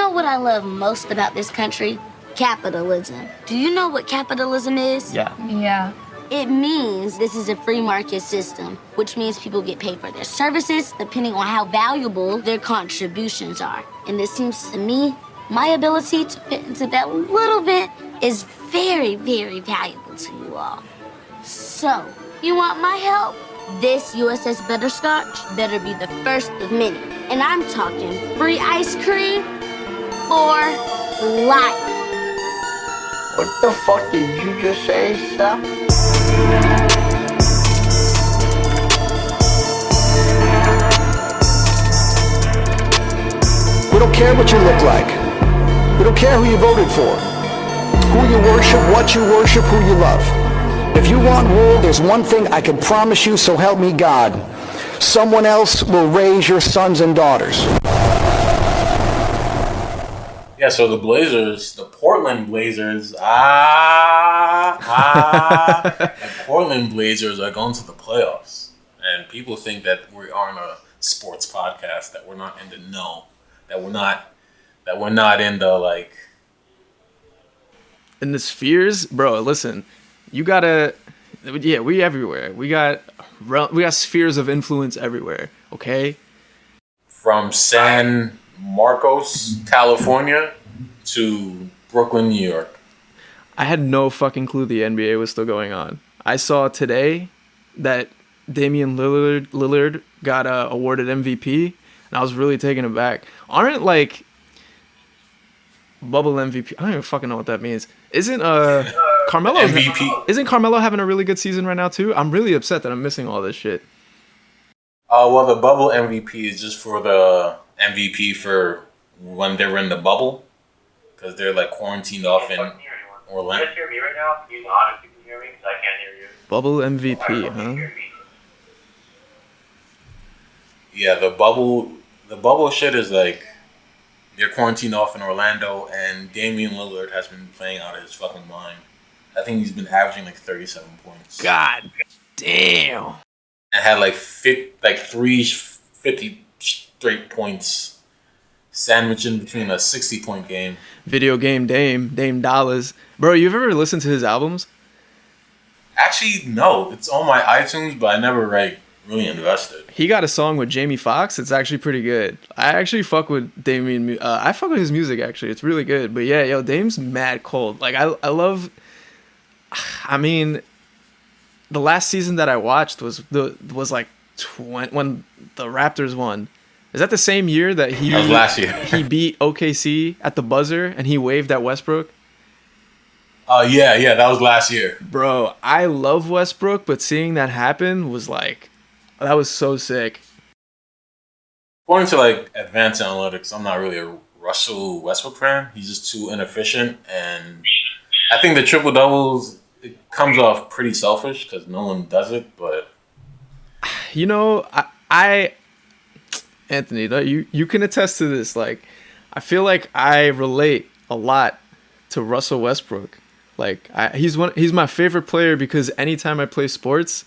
know what I love most about this country? Capitalism. Do you know what capitalism is? Yeah. It means this is a free market system, which means people get paid for their services depending on how valuable their contributions are. And it seems to me, my ability to fit into that little bit is very, very valuable to you all. So, you want my help? This USS Butterscotch better be the first of many. And I'm talking free ice cream for life. What the fuck did you just say, Seth? We don't care what you look like. We don't care who you voted for, who you worship, what you worship, who you love. If you want rule, there's one thing I can promise you, so help me God. Someone else will raise your sons and daughters. Yeah, so the Portland Blazers, the Portland Blazers are going to the playoffs. And people think that we aren't a sports podcast, that we're not in the know, that we're not in the, like... In the spheres? Bro, listen, you gotta... Yeah, we everywhere. We got spheres of influence everywhere, okay? From San Marcos, California, to Brooklyn, New York. I had no fucking clue the NBA was still going on. I saw today that Damian Lillard got awarded MVP, and I was really taken aback. Aren't, like, bubble MVP... I don't even fucking know what that means. Isn't Carmelo MVP? Isn't Carmelo having a really good season right now, too? I'm really upset that I'm missing all this shit. Well, the bubble MVP is just for the MVP for when they were in the bubble, because they're like quarantined off in Orlando. Can you hear me right now? Can you honestly hear me? Because I can't hear you. Bubble MVP, huh? Yeah, the bubble shit is like they're quarantined off in Orlando, and Damian Lillard has been playing out of his fucking mind. I think he's been averaging like 37 points. God damn. And had like 50 straight points sandwiched in between a 60-point game. Video game Dame Dollars. Bro, you've ever listened to his albums? Actually, no. It's on my iTunes, but I never really invested. He got a song with Jamie Foxx. It's actually pretty good. I actually fuck with Damian. I fuck with his music, actually. It's really good. But yeah, yo, Dame's mad cold. Like, I love... I mean... The last season that I watched was like when the Raptors won. Is that the same year that he... That was last year. He beat OKC at the buzzer and he waved at Westbrook? Yeah, that was last year. Bro, I love Westbrook, but seeing that happen was like... That was so sick. According to like advanced analytics, I'm not really a Russell Westbrook fan. He's just too inefficient, and I think the triple doubles... It comes off pretty selfish because no one does it, but... You know, I Anthony, you can attest to this. Like, I feel like I relate a lot to Russell Westbrook. Like, he's my favorite player because anytime I play sports,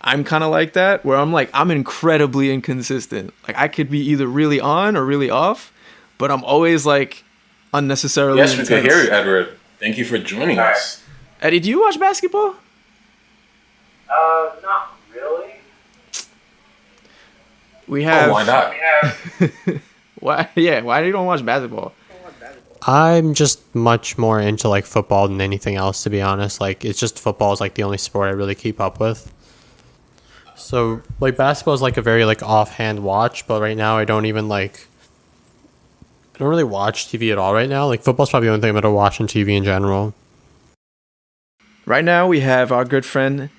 I'm kind of like that, where I'm incredibly inconsistent. Like, I could be either really on or really off, but I'm always, like, unnecessarily Yes, intense. we can hear you, Edward. Thank you for joining us. Eddie, do you watch basketball? Not really. We have... why not? Why? Yeah, why do you don't watch basketball? I'm just much more into like football than anything else, to be honest. Like, it's just football is like the only sport I really keep up with. So like basketball is like a very like offhand watch, but right now I don't really watch TV at all right now. Like, football's probably the only thing I'm gonna watch on TV in general. Right now we have our good friend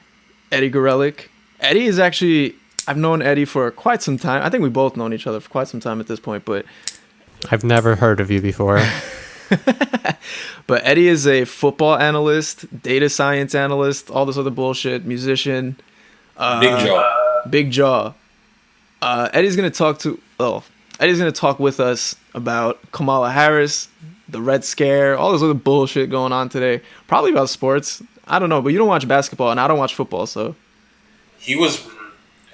Eddie Gorelik. Eddie is actually... I've known Eddie for quite some time. I think we've both known each other for quite some time at this point, but... I've never heard of you before. But Eddie is a football analyst, data science analyst, all this other bullshit, musician. Big jaw. Eddie's gonna talk with us about Kamala Harris, the Red Scare, all this other bullshit going on today. Probably about sports. I don't know, but you don't watch basketball, and I don't watch football, so...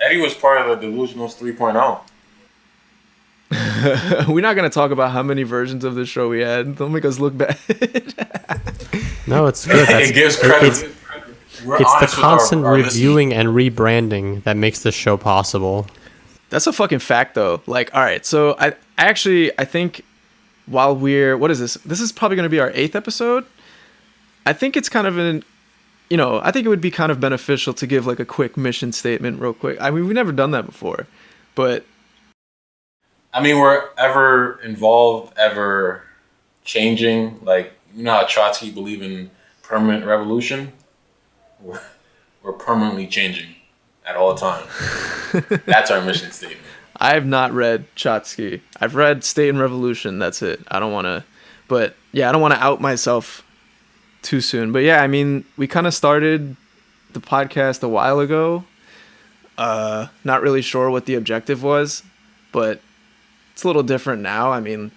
Eddie was part of the Delusionals 3.0. We're not gonna talk about how many versions of this show we had. Don't make us look bad. No, it's good. It gives credit. It's the constant reviewing and rebranding that makes this show possible. That's a fucking fact, though. Like, all right, so I think while what is this? This is probably gonna be our 8th episode. I think it's kind of I think it would be kind of beneficial to give like a quick mission statement real quick. I mean, we've never done that before, but I mean, we're ever involved, ever changing. Like, you know how Trotsky believed in permanent revolution? We're permanently changing at all times. That's our mission statement. I have not read Trotsky. I've read State and Revolution. That's it. I don't want to out myself too soon. But yeah, I mean, we kind of started the podcast a while ago. Not really sure what the objective was, but it's a little different now. I mean,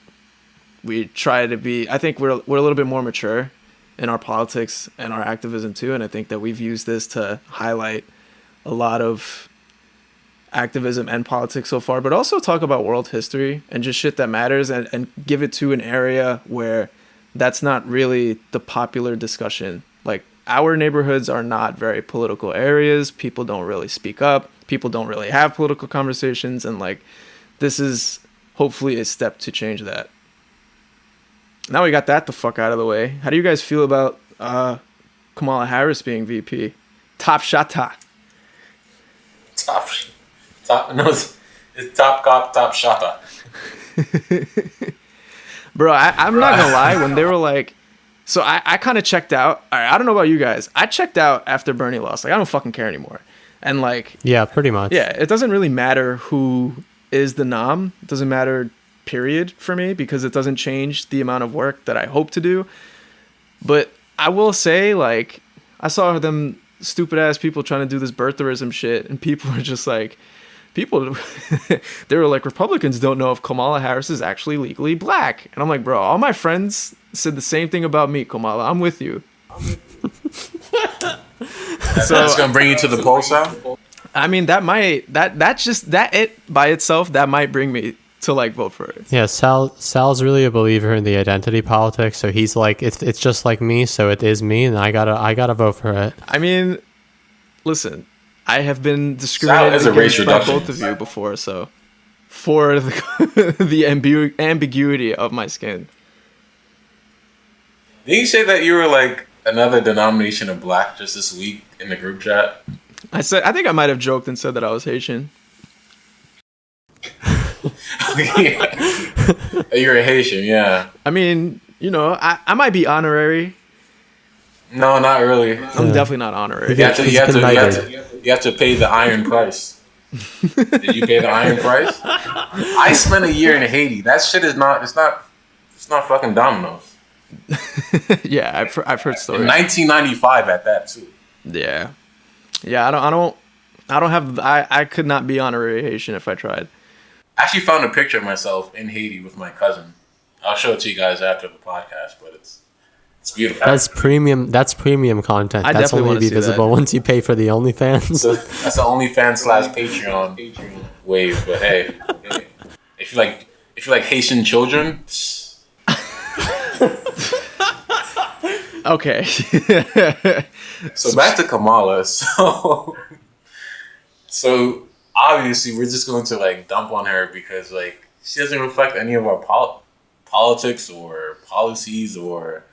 we try to be, I think we're a little bit more mature in our politics and our activism too. And I think that we've used this to highlight a lot of activism and politics so far, but also talk about world history and just shit that matters and give it to an area where that's not really the popular discussion. Like, our neighborhoods are not very political areas. People don't really speak up. People don't really have political conversations. And like, this is hopefully a step to change that. Now we got that the fuck out of the way. How do you guys feel about Kamala Harris being VP? Top shotta. It's top cop, top shotta. Bro, I'm not gonna lie, when they were like, so I kind of checked out. All right, I don't know about you guys. I checked out after Bernie lost. Like, I don't fucking care anymore. And like, yeah, pretty much. Yeah, it doesn't really matter who is the nom. It doesn't matter, period, for me, because it doesn't change the amount of work that I hope to do. But I will say, like, I saw them stupid ass people trying to do this birtherism shit, and people were just like, they were like, Republicans don't know if Kamala Harris is actually legally black. And I'm like, bro, all my friends said the same thing about me, Kamala. I'm with you. So that's gonna bring you to the polls now? I mean, that by itself, that might bring me to like vote for it. Yeah, Sal's really a believer in the identity politics, so he's like, it's just like me, so it is me, and I gotta vote for it. I mean, listen, I have been discriminated against by both of you before, so for the ambiguity of my skin. Did you say that you were like another denomination of black just this week in the group chat? I think I might have joked and said that I was Haitian. You're a Haitian, yeah. I mean, I might be honorary. No, not really. I'm definitely not honorary. You have to pay the iron price. Did you pay the iron price? I spent a year in Haiti. That shit is not. It's not fucking Domino's. Yeah, I've heard stories. In 1995 at that too. Yeah. I could not be honorary Haitian if I tried. I actually found a picture of myself in Haiti with my cousin. I'll show it to you guys after the podcast, but it's beautiful. That's premium content. That's only be visible once you pay for the OnlyFans. So that's the OnlyFans /Patreon wave. But hey, if you like Haitian children. Okay. So back to Kamala. So obviously we're just going to like dump on her because like she doesn't reflect any of our politics or policies, or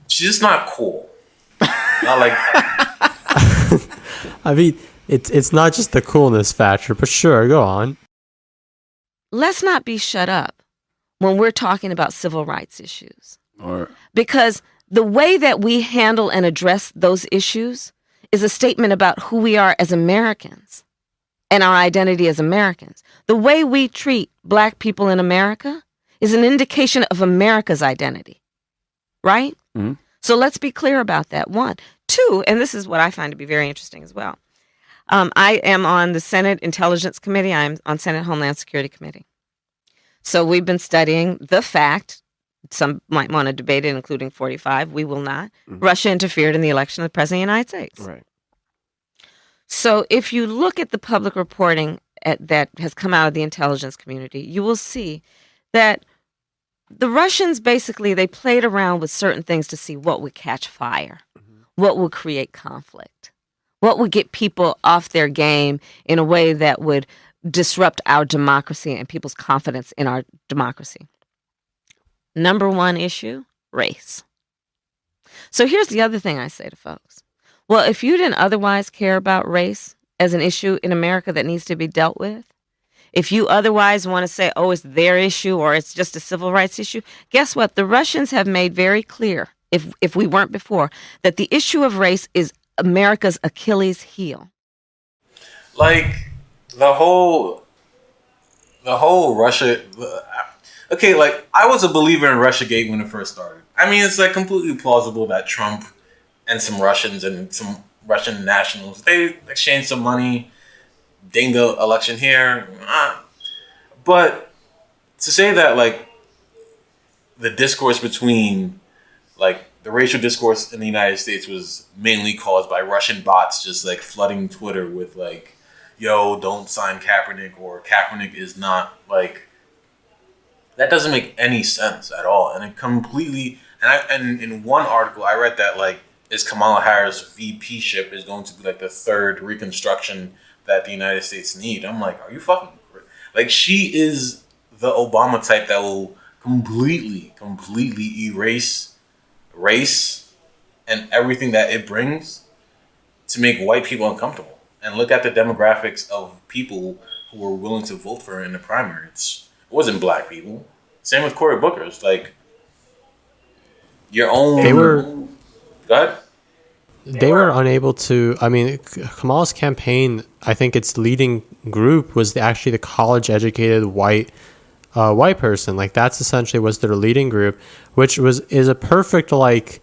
she's just not cool. Not like I mean, it's not just the coolness factor, but sure, go on. Let's not be shut up when we're talking about civil rights issues. Because the way that we handle and address those issues is a statement about who we are as Americans and our identity as Americans. The way we treat Black people in America is an indication of America's identity, right? Mm-hmm. So let's be clear about that, one. Two, and this is what I find to be very interesting as well. I am on the Senate Intelligence Committee. I'm on Senate Homeland Security Committee. So we've been studying the fact, some might want to debate it, including 45. We will not. Mm-hmm. Russia interfered in the election of the President of the United States. Right. So if you look at the public reporting that has come out of the intelligence community, you will see that the Russians basically, they played around with certain things to see what would catch fire, what would create conflict, what would get people off their game in a way that would disrupt our democracy and people's confidence in our democracy. Number one issue, race. So here's the other thing I say to folks. Well, if you didn't otherwise care about race as an issue in America that needs to be dealt with, if you otherwise want to say, oh, it's their issue or it's just a civil rights issue, guess what? The Russians have made very clear, if we weren't before, that the issue of race is America's Achilles heel. Like the whole Russia. Okay, like I was a believer in Russiagate when it first started. I mean, it's like completely plausible that Trump and some Russians and some Russian nationals, they exchanged some money, dinged the election here. But to say that like the discourse between like the racial discourse in the United States was mainly caused by Russian bots just like flooding Twitter with like, yo, don't sign Kaepernick or Kaepernick is not like, that doesn't make any sense at all. And it completely, and in one article I read that like, is Kamala Harris VP-ship is going to be like the third reconstruction that the United States need. I'm like, are you fucking crazy? Like she is the Obama type that will completely erase race and everything that it brings to make white people uncomfortable. And look at the demographics of people who were willing to vote for her in the primary. It wasn't black people. Same with Cory Booker. It's like your own. They were. Go ahead. They were unable to. I mean, Kamala's campaign, I think its leading group was actually the college-educated white person. Like that's essentially was their leading group, which is a perfect like,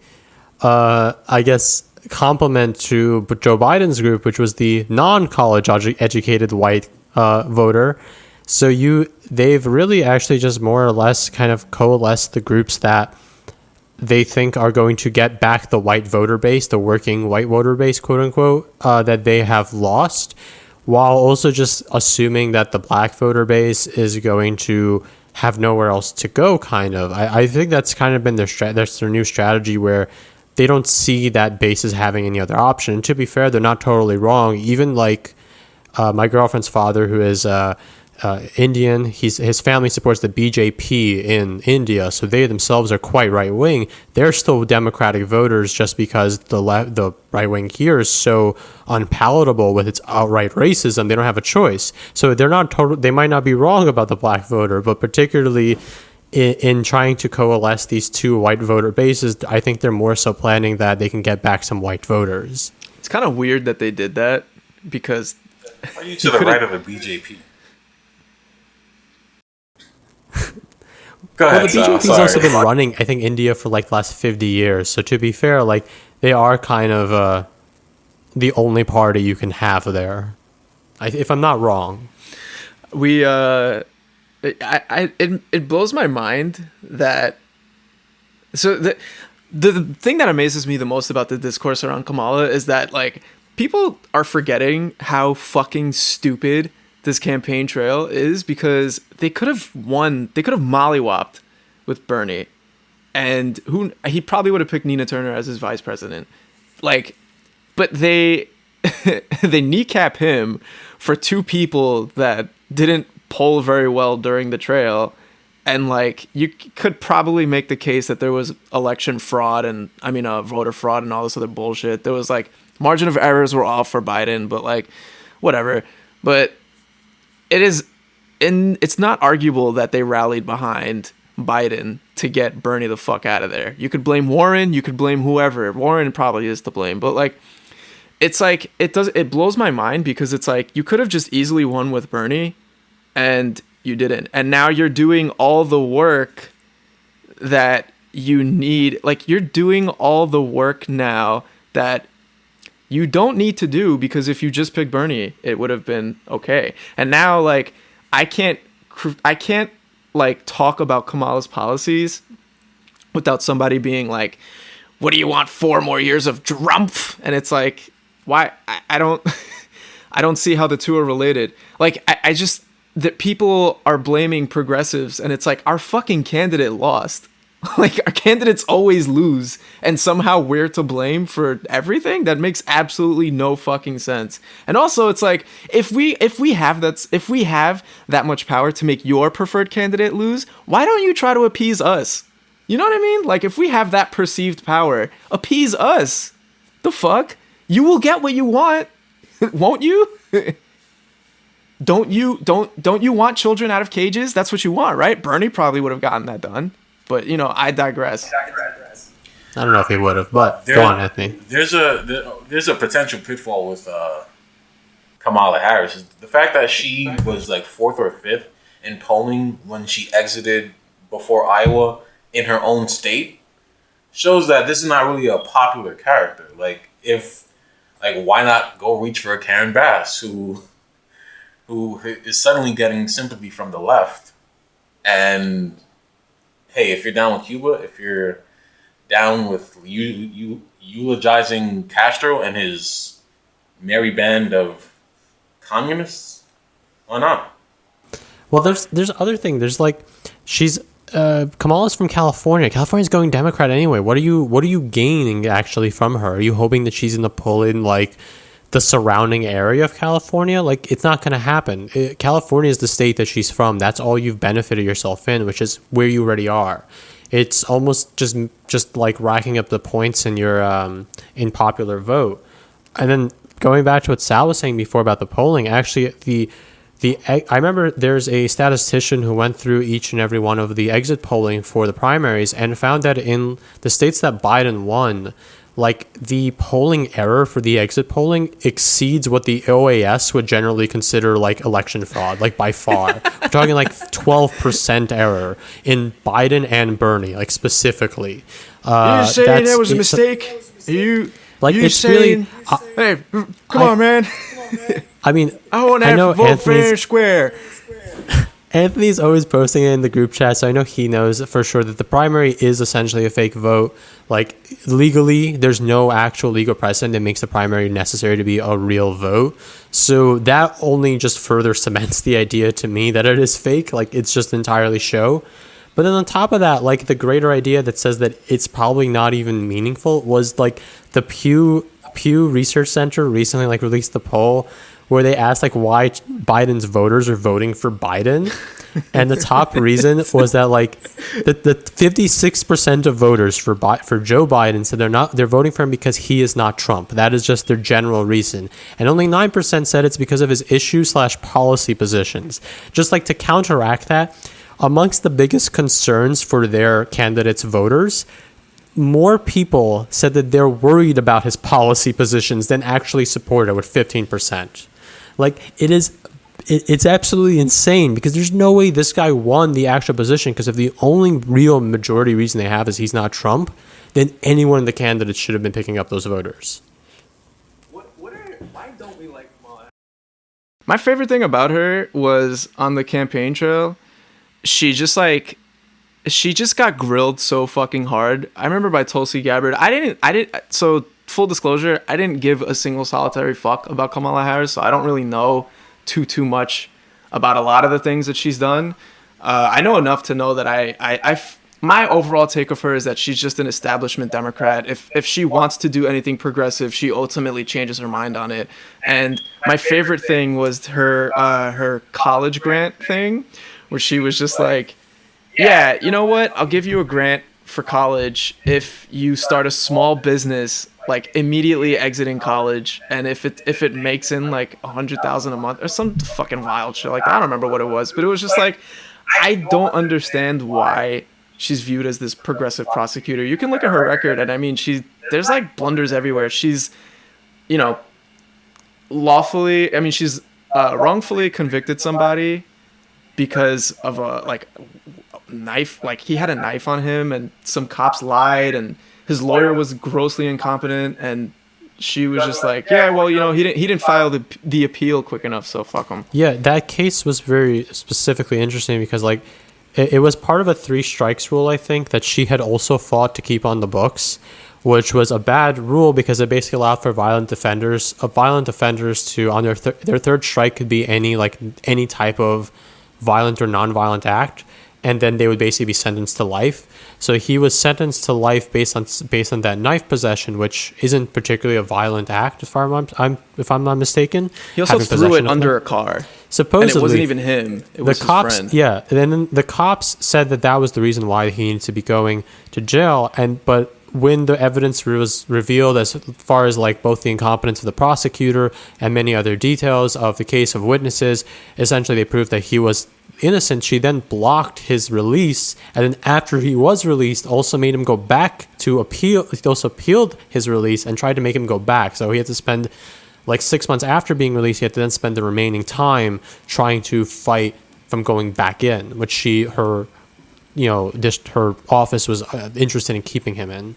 I guess, complement to Joe Biden's group, which was the non-college educated white voter. So they've really actually just more or less kind of coalesced the groups that they think are going to get back the white voter base, the working white voter base, quote unquote, that they have lost, while also just assuming that the black voter base is going to have nowhere else to go, kind of. I think that's kind of been their new strategy, where they don't see that base as having any other option. And to be fair, they're not totally wrong. Even like my girlfriend's father, who is Indian, his family supports the BJP in India, so they themselves are quite right wing. They're still Democratic voters just because the right wing here is so unpalatable with its outright racism. They don't have a choice. So they're not total. They might not be wrong about the black voter, but particularly in trying to coalesce these two white voter bases, I think they're more so planning that they can get back some white voters. It's kind of weird that they did that because. Why are you to the right of the BJP? Go ahead. Well, the BJP's also been running, I think, India for like the last 50 years. So to be fair, like they are kind of the only party you can have there, if I'm not wrong. It blows my mind that. So the thing that amazes me the most about the discourse around Kamala is that like people are forgetting how fucking stupid this campaign trail is, because they could have mollywopped with Bernie, and he probably would have picked Nina Turner as his vice president. Like, but they kneecap him for two people that didn't poll very well during the trail. And like, you could probably make the case that there was election fraud and voter fraud and all this other bullshit. There was like margin of errors were off for Biden, but like whatever. But it's not arguable that they rallied behind Biden to get Bernie the fuck out of there. You could blame Warren, you could blame whoever. Warren probably is to blame, but like, it's like, it blows my mind, because it's like, you could have just easily won with Bernie and you didn't. And now you're doing all the work that you need. Like, you're doing all the work now that you don't need to do, because if you just picked Bernie, it would have been okay. And now, like, I can't like talk about Kamala's policies without somebody being like, "What do you want? 4 more years of Trump?" And it's like, why? I don't. I don't see how the two are related. Like, I just, that people are blaming progressives, and it's like, our fucking candidate lost. Like, our candidates always lose, and somehow we're to blame for everything? That makes absolutely no fucking sense. And also, it's like, if we have that much power to make your preferred candidate lose, why don't you try to appease us? You know what I mean? Like, if we have that perceived power, appease us. The fuck? You will get what you want, won't you? Don't you want children out of cages? That's what you want, right? Bernie probably would have gotten that done. But, you know, I digress. I don't know if he would have, but go on, Anthony. There's a potential pitfall with Kamala Harris. The fact that she was like 4th or 5th in polling when she exited before Iowa in her own state shows that this is not really a popular character. Like, why not go reach for a Karen Bass who is suddenly getting sympathy from the left? And hey, if you're down with Cuba, if you're down with eulogizing Castro and his merry band of communists, why not? Well, there's other thing. There's like, she's Kamala's from California. California's going Democrat anyway. What are you gaining actually from her? Are you hoping that she's going to pull in like the surrounding area of California? Like, it's not going to happen. California is the state that she's from. That's all you've benefited yourself in, which is where you already are. It's almost just like racking up the points in your in popular vote. And then going back to what Sal was saying before about the polling, actually I remember there's a statistician who went through each and every one of the exit polling for the primaries and found that in the states that Biden won, like, the polling error for the exit polling exceeds what the OAS would generally consider like election fraud, like by far. We're talking like 12% error in Biden and Bernie, like specifically. You're saying that was a mistake? You it's saying, really, hey, come on, man. I mean, I want to have to vote fair and square. Anthony's always posting it in the group chat, so I know he knows for sure that the primary is essentially a fake vote. Like, legally, there's no actual legal precedent that makes the primary necessary to be a real vote. So that only just further cements the idea to me that it is fake. Like, it's just entirely show. But then on top of that, like, the greater idea that says that it's probably not even meaningful was like the Pew Research Center recently like released the poll where they asked like why Biden's voters are voting for Biden, and the top reason was that like the 56% of voters for Joe Biden said they're voting for him because he is not Trump. That is just their general reason, and only 9% said it's because of his issue/policy positions. Just like to counteract that, amongst the biggest concerns for their candidates' voters, more people said that they're worried about his policy positions than actually support it, with 15%. Like, it's absolutely insane, because there's no way this guy won the actual position, because if the only real majority reason they have is he's not Trump, then anyone in the candidates should have been picking up those voters. Why don't we like Kamala? My favorite thing about her was on the campaign trail, she just got grilled so fucking hard. I remember by Tulsi Gabbard. So full disclosure, I didn't give a single solitary fuck about Kamala Harris, so I don't really know too much about a lot of the things that she's done. I know enough to know that my overall take of her is that she's just an establishment Democrat. If she wants to do anything progressive, she ultimately changes her mind on it. And my favorite thing was her college grant thing, where she was just like, yeah, you know what? I'll give you a grant for college if you start a small business, like immediately exiting college, and if it makes in like $100,000 a month or some fucking wild shit like that. I don't remember what it was, but it was just like, I don't understand why she's viewed as this progressive prosecutor. You can look at her record, and I mean, there's like blunders everywhere. She's, you know, she's wrongfully convicted somebody because of a knife. Like, he had a knife on him, and some cops lied, and his lawyer was grossly incompetent, and she was just like, yeah, well, you know, he didn't file the appeal quick enough, so fuck him. Yeah, that case was very specifically interesting because like it was part of a 3 strikes rule, I think, that she had also fought to keep on the books, which was a bad rule because it basically allowed for violent offenders to, on their third strike, could be any type of violent or non-violent act, and then they would basically be sentenced to life. So he was sentenced to life based on that knife possession, which isn't particularly a violent act, if I'm not mistaken. He also threw it under a car. Supposedly, and it wasn't even him. It was his friend. Yeah, and then the cops said that was the reason why he needed to be going to jail. But when the evidence was revealed, as far as like both the incompetence of the prosecutor and many other details of the case of witnesses, essentially they proved that he was innocent. She then blocked his release, and then after he was released, also made him go back to appeal. He also appealed his release and tried to make him go back. So he had to spend like 6 months after being released. He had to then spend the remaining time trying to fight from going back in, which her office was interested in keeping him in.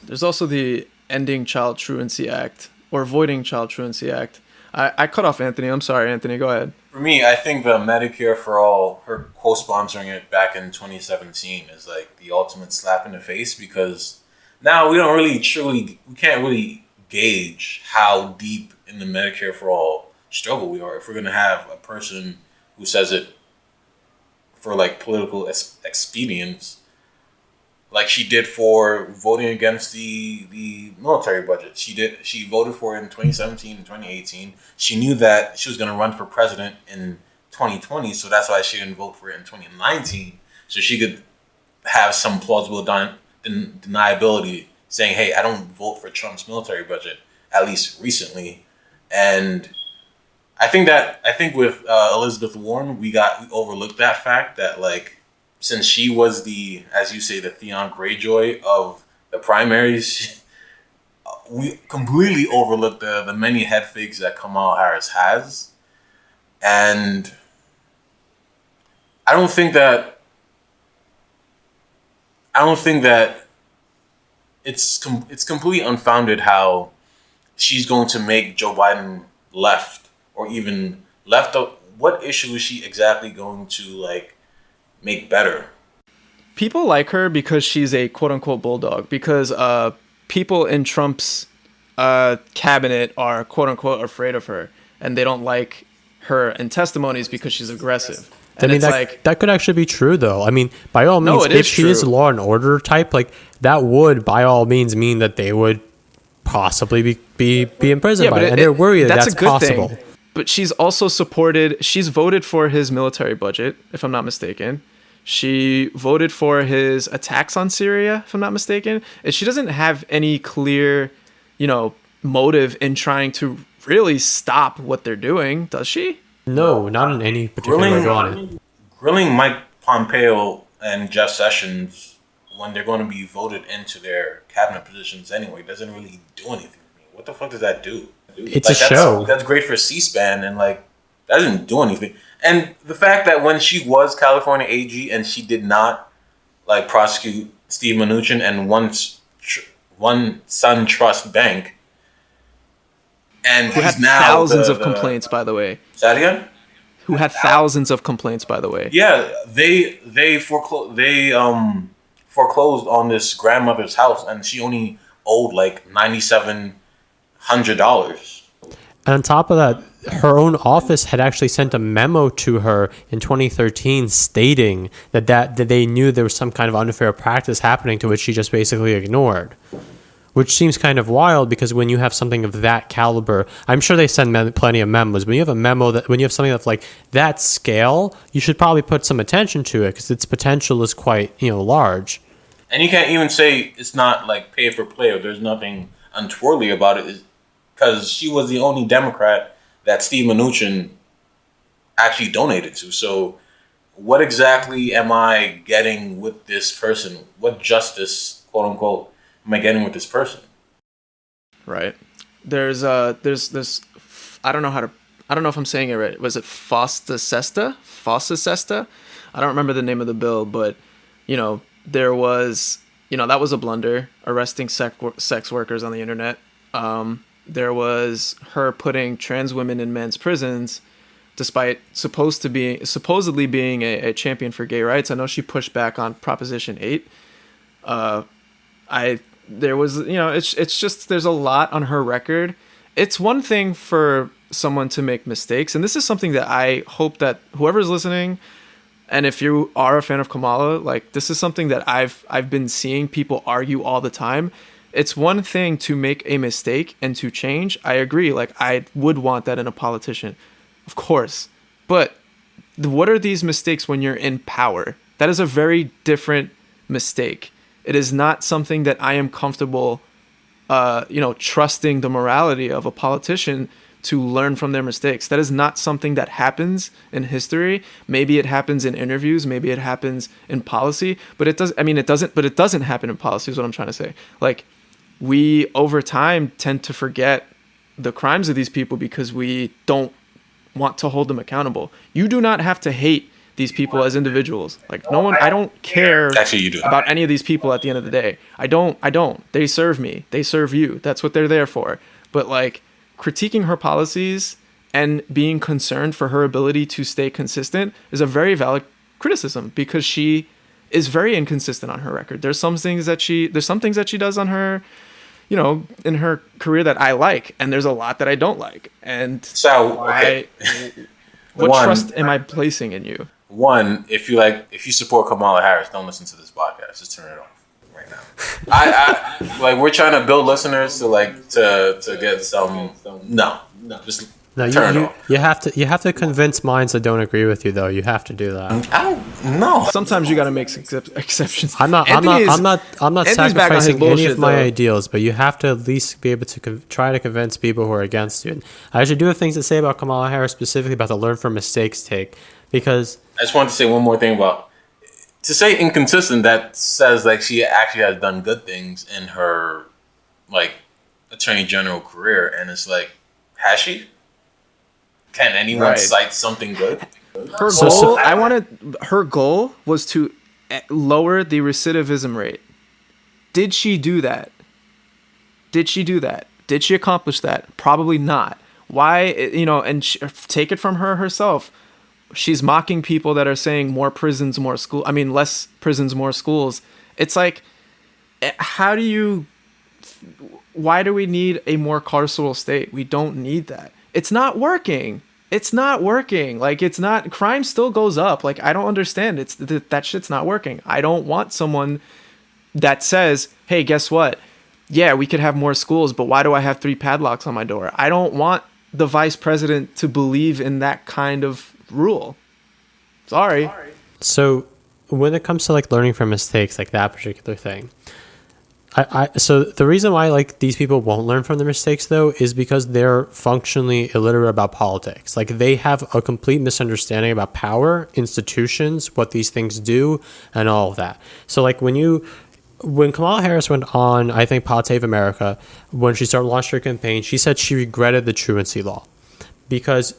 There's also the Ending Child Truancy Act, or Avoiding Child Truancy Act. I cut off Anthony. I'm sorry, Anthony. Go ahead. For me, I think the Medicare for All, her co-sponsoring it back in 2017 is like the ultimate slap in the face, because now we can't really gauge how deep in the Medicare for All struggle we are if we're going to have a person who says it for like political expedience, like she did for voting against the military budget. She voted for it in 2017 and 2018. She knew that she was going to run for president in 2020, so that's why she didn't vote for it in 2019, so she could have some plausible deniability saying, hey, I don't vote for Trump's military budget, at least recently. And I think with Elizabeth Warren, we overlooked that fact that, like, since she was the, as you say, the Theon Greyjoy of the primaries, we completely overlooked the many head fakes that Kamala Harris has. And I don't think that it's completely unfounded how she's going to make Joe Biden left, or even left up. What issue is she exactly going to, like, make better? People like her because she's a quote-unquote bulldog, because people in Trump's cabinet are quote-unquote afraid of her, and they don't like her in testimonies because she's aggressive. And I mean, that could actually be true, though. I mean, by all means, if she is law and order type, like, that would, by all means, mean that they would possibly be imprisoned by it. And they're worried that that's possible. Thing. But she's also she's voted for his military budget, if I'm not mistaken. She voted for his attacks on Syria, if I'm not mistaken. And she doesn't have any clear, motive in trying to really stop what they're doing, does she? No, not in any particular way on it. Grilling Mike Pompeo and Jeff Sessions when they're going to be voted into their cabinet positions anyway doesn't really do anything for me. What the fuck does that do? It's a show. That's great for C-SPAN, and like that doesn't do anything. And the fact that when she was California AG and she did not like prosecute Steve Mnuchin and One Sun Trust Bank, and who had now thousands of complaints, by the way. Say that again? Who had thousands of complaints, by the way. Yeah, they foreclosed on this grandmother's house, and she only owed like $9,700. And on top of that, her own office had actually sent a memo to her in 2013 stating that they knew there was some kind of unfair practice happening, to which she just basically ignored. Which seems kind of wild, because when you have something of that caliber, I'm sure they send plenty of memos. When you have a memo when you have something of like that scale, you should probably put some attention to it, because its potential is quite large. And you can't even say it's not like pay for play, or there's nothing untowardly about it, because she was the only Democrat that Steve Mnuchin actually donated to. So what exactly am I getting with this person? What justice, quote unquote, am I getting with this person? Right. There's this, I don't know if I'm saying it right. Was it Fosta Sesta? I don't remember the name of the bill, but there was, that was a blunder, arresting sex workers on the internet. There was her putting trans women in men's prisons, despite supposedly being a champion for gay rights. I know she pushed back on Proposition 8. there was, it's just, there's a lot on her record. It's one thing for someone to make mistakes, and this is something that I hope that whoever's listening, and if you are a fan of Kamala, like, this is something that I've been seeing people argue all the time. It's one thing to make a mistake and to change. I agree. Like, I would want that in a politician, of course. But what are these mistakes when you're in power? That is a very different mistake. It is not something that I am comfortable, trusting the morality of a politician to learn from their mistakes. That is not something that happens in history. Maybe it happens in interviews. Maybe it happens in policy. But it doesn't happen in policy is what I'm trying to say. Like, we over time tend to forget the crimes of these people because we don't want to hold them accountable. You do not have to hate these people as individuals. Like, no one, I don't care Actually, you do. about any of these people at the end of the day. I don't. They serve me. They serve you. That's what they're there for. But like, critiquing her policies and being concerned for her ability to stay consistent is a very valid criticism, because she is very inconsistent on her record. There's some things that she does on her, in her career that I like, and there's a lot that I don't like. And so, okay. What trust am I placing in you? One, if you support Kamala Harris, don't listen to this podcast. Just turn it off right now. I like, we're trying to build listeners to get some. No, just turn it off. You have to convince minds that don't agree with you, though. You have to do that. I don't know. Sometimes you got to make exceptions. I'm not sacrificing any of my ideals, but you have to at least be able to try to convince people who are against you. And I actually do have things to say about Kamala Harris, specifically about the learn from mistakes take, because I just wanted to say one more thing about, to say inconsistent, that says like she actually has done good things in her like attorney general career, and it's like, has she? Can anyone cite something good? Her goal was to lower the recidivism rate. Did she do that? Did she accomplish that? Probably not. Why? And take it from her herself. She's mocking people that are saying more prisons, more school. I mean, less prisons, more schools. It's like, why do we need a more carceral state? We don't need that. It's not working. Like, it's not, crime still goes up. Like, I don't understand. That shit's not working. I don't want someone that says, hey, guess what? Yeah, we could have more schools, but why do I have 3 padlocks on my door? I don't want the vice president to believe in that kind of rule. Sorry. So when it comes to like learning from mistakes, like that particular thing, so the reason why like these people won't learn from their mistakes though is because they're functionally illiterate about politics. Like, they have a complete misunderstanding about power, institutions, what these things do, and all of that. So like when Kamala Harris went on, I think, Pod Save America, when she started launching her campaign, she said she regretted the truancy law because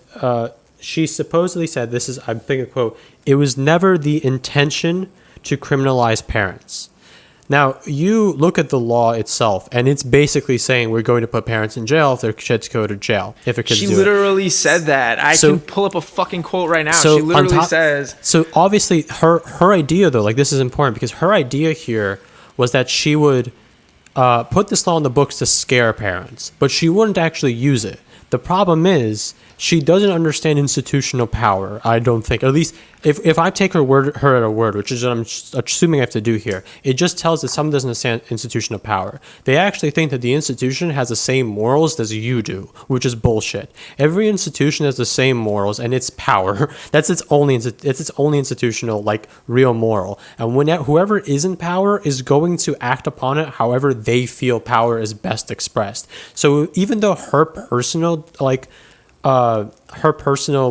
she supposedly said, I'm thinking, quote, "It was never the intention to criminalize parents." Now, you look at the law itself, and it's basically saying we're going to put parents in jail if their kids go to jail. If their kids She literally said that. I can pull up a fucking quote right now. She literally says. So obviously, her idea, though, like, this is important because her idea here was that she would put this law in the books to scare parents, but she wouldn't actually use it. The problem is she doesn't understand institutional power, I don't think. At least if I take her at her word, which is what I'm assuming I have to do here, it just tells that someone doesn't understand institutional power. They actually think that the institution has the same morals as you do, which is bullshit. Every institution has the same morals, and it's power. That's its only institutional, like, real moral. And whoever is in power is going to act upon it however they feel power is best expressed. So even though her personal,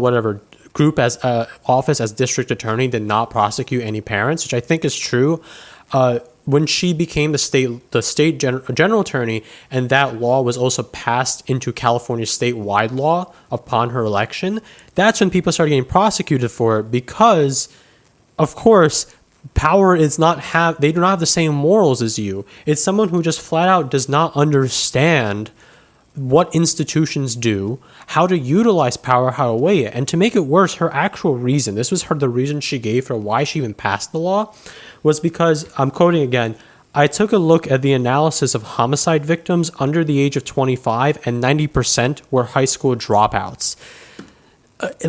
whatever group as office as district attorney did not prosecute any parents, which I think is true. When she became the state general attorney, and that law was also passed into California statewide law upon her election, that's when people started getting prosecuted for it because, of course, power they do not have the same morals as you. It's someone who just flat out does not understand what institutions do, how to utilize power, how to weigh it. And to make it worse, her actual reason, this was the reason she gave for why she even passed the law, was because, I'm quoting again, I took a look at the analysis of homicide victims under the age of 25, and 90% were high school dropouts.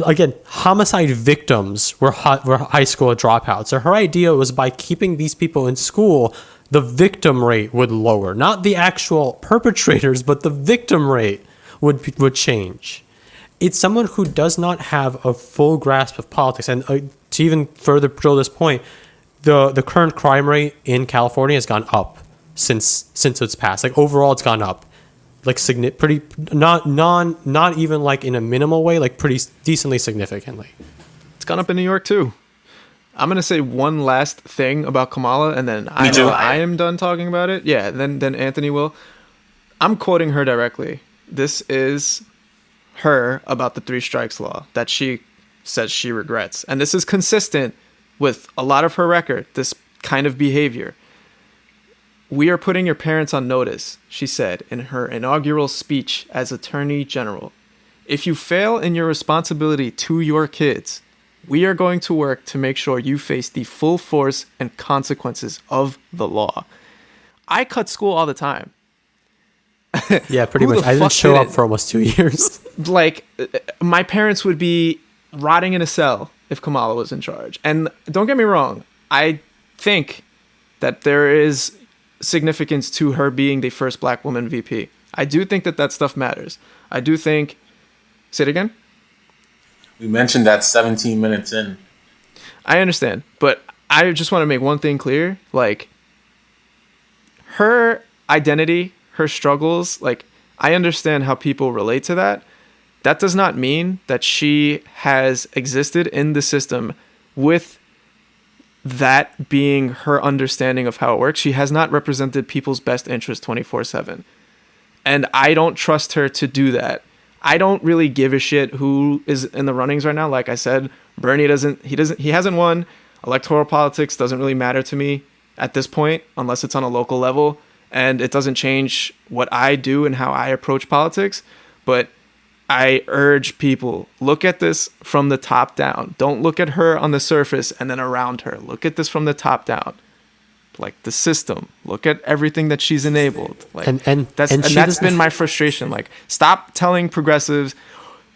Again, homicide victims were high school dropouts. So her idea was by keeping these people in school, the victim rate would lower. Not the actual perpetrators, but the victim rate would change. It's someone who does not have a full grasp of politics. And to even further drill this point, the current crime rate in California has gone up since it's passed. Like overall, it's gone up, like pretty not even like in a minimal way, like pretty decently significantly. It's gone up in New York too. I'm gonna say one last thing about Kamala, and then I am done talking about it. Yeah, then Anthony will. I'm quoting her directly. This is her about the 3 strikes law that she says she regrets, and this is consistent with a lot of her record, this kind of behavior. "We are putting your parents on notice," she said in her inaugural speech as Attorney General. "If you fail in your responsibility to your kids, we are going to work to make sure you face the full force and consequences of the law." I cut school all the time. Yeah, pretty much. I didn't show up for almost 2 years. Like, my parents would be rotting in a cell if Kamala was in charge. And don't get me wrong, I think that there is significance to her being the first black woman VP. I do think that stuff matters. I do think... Say it again? We mentioned that 17 minutes in. I understand, but I just want to make one thing clear. Like, her identity, her struggles, like, I understand how people relate to that. That does not mean that she has existed in the system with that being her understanding of how it works. She has not represented people's best interest 24/7. And I don't trust her to do that. I don't really give a shit who is in the runnings right now. Like I said, Bernie he hasn't won. Electoral politics doesn't really matter to me at this point, unless it's on a local level. And it doesn't change what I do and how I approach politics. But I urge people, look at this from the top down. Don't look at her on the surface and then around her. Look at this from the top down. Like the system. Look at everything that she's enabled. Like, and that's been my frustration. Like, stop telling progressives,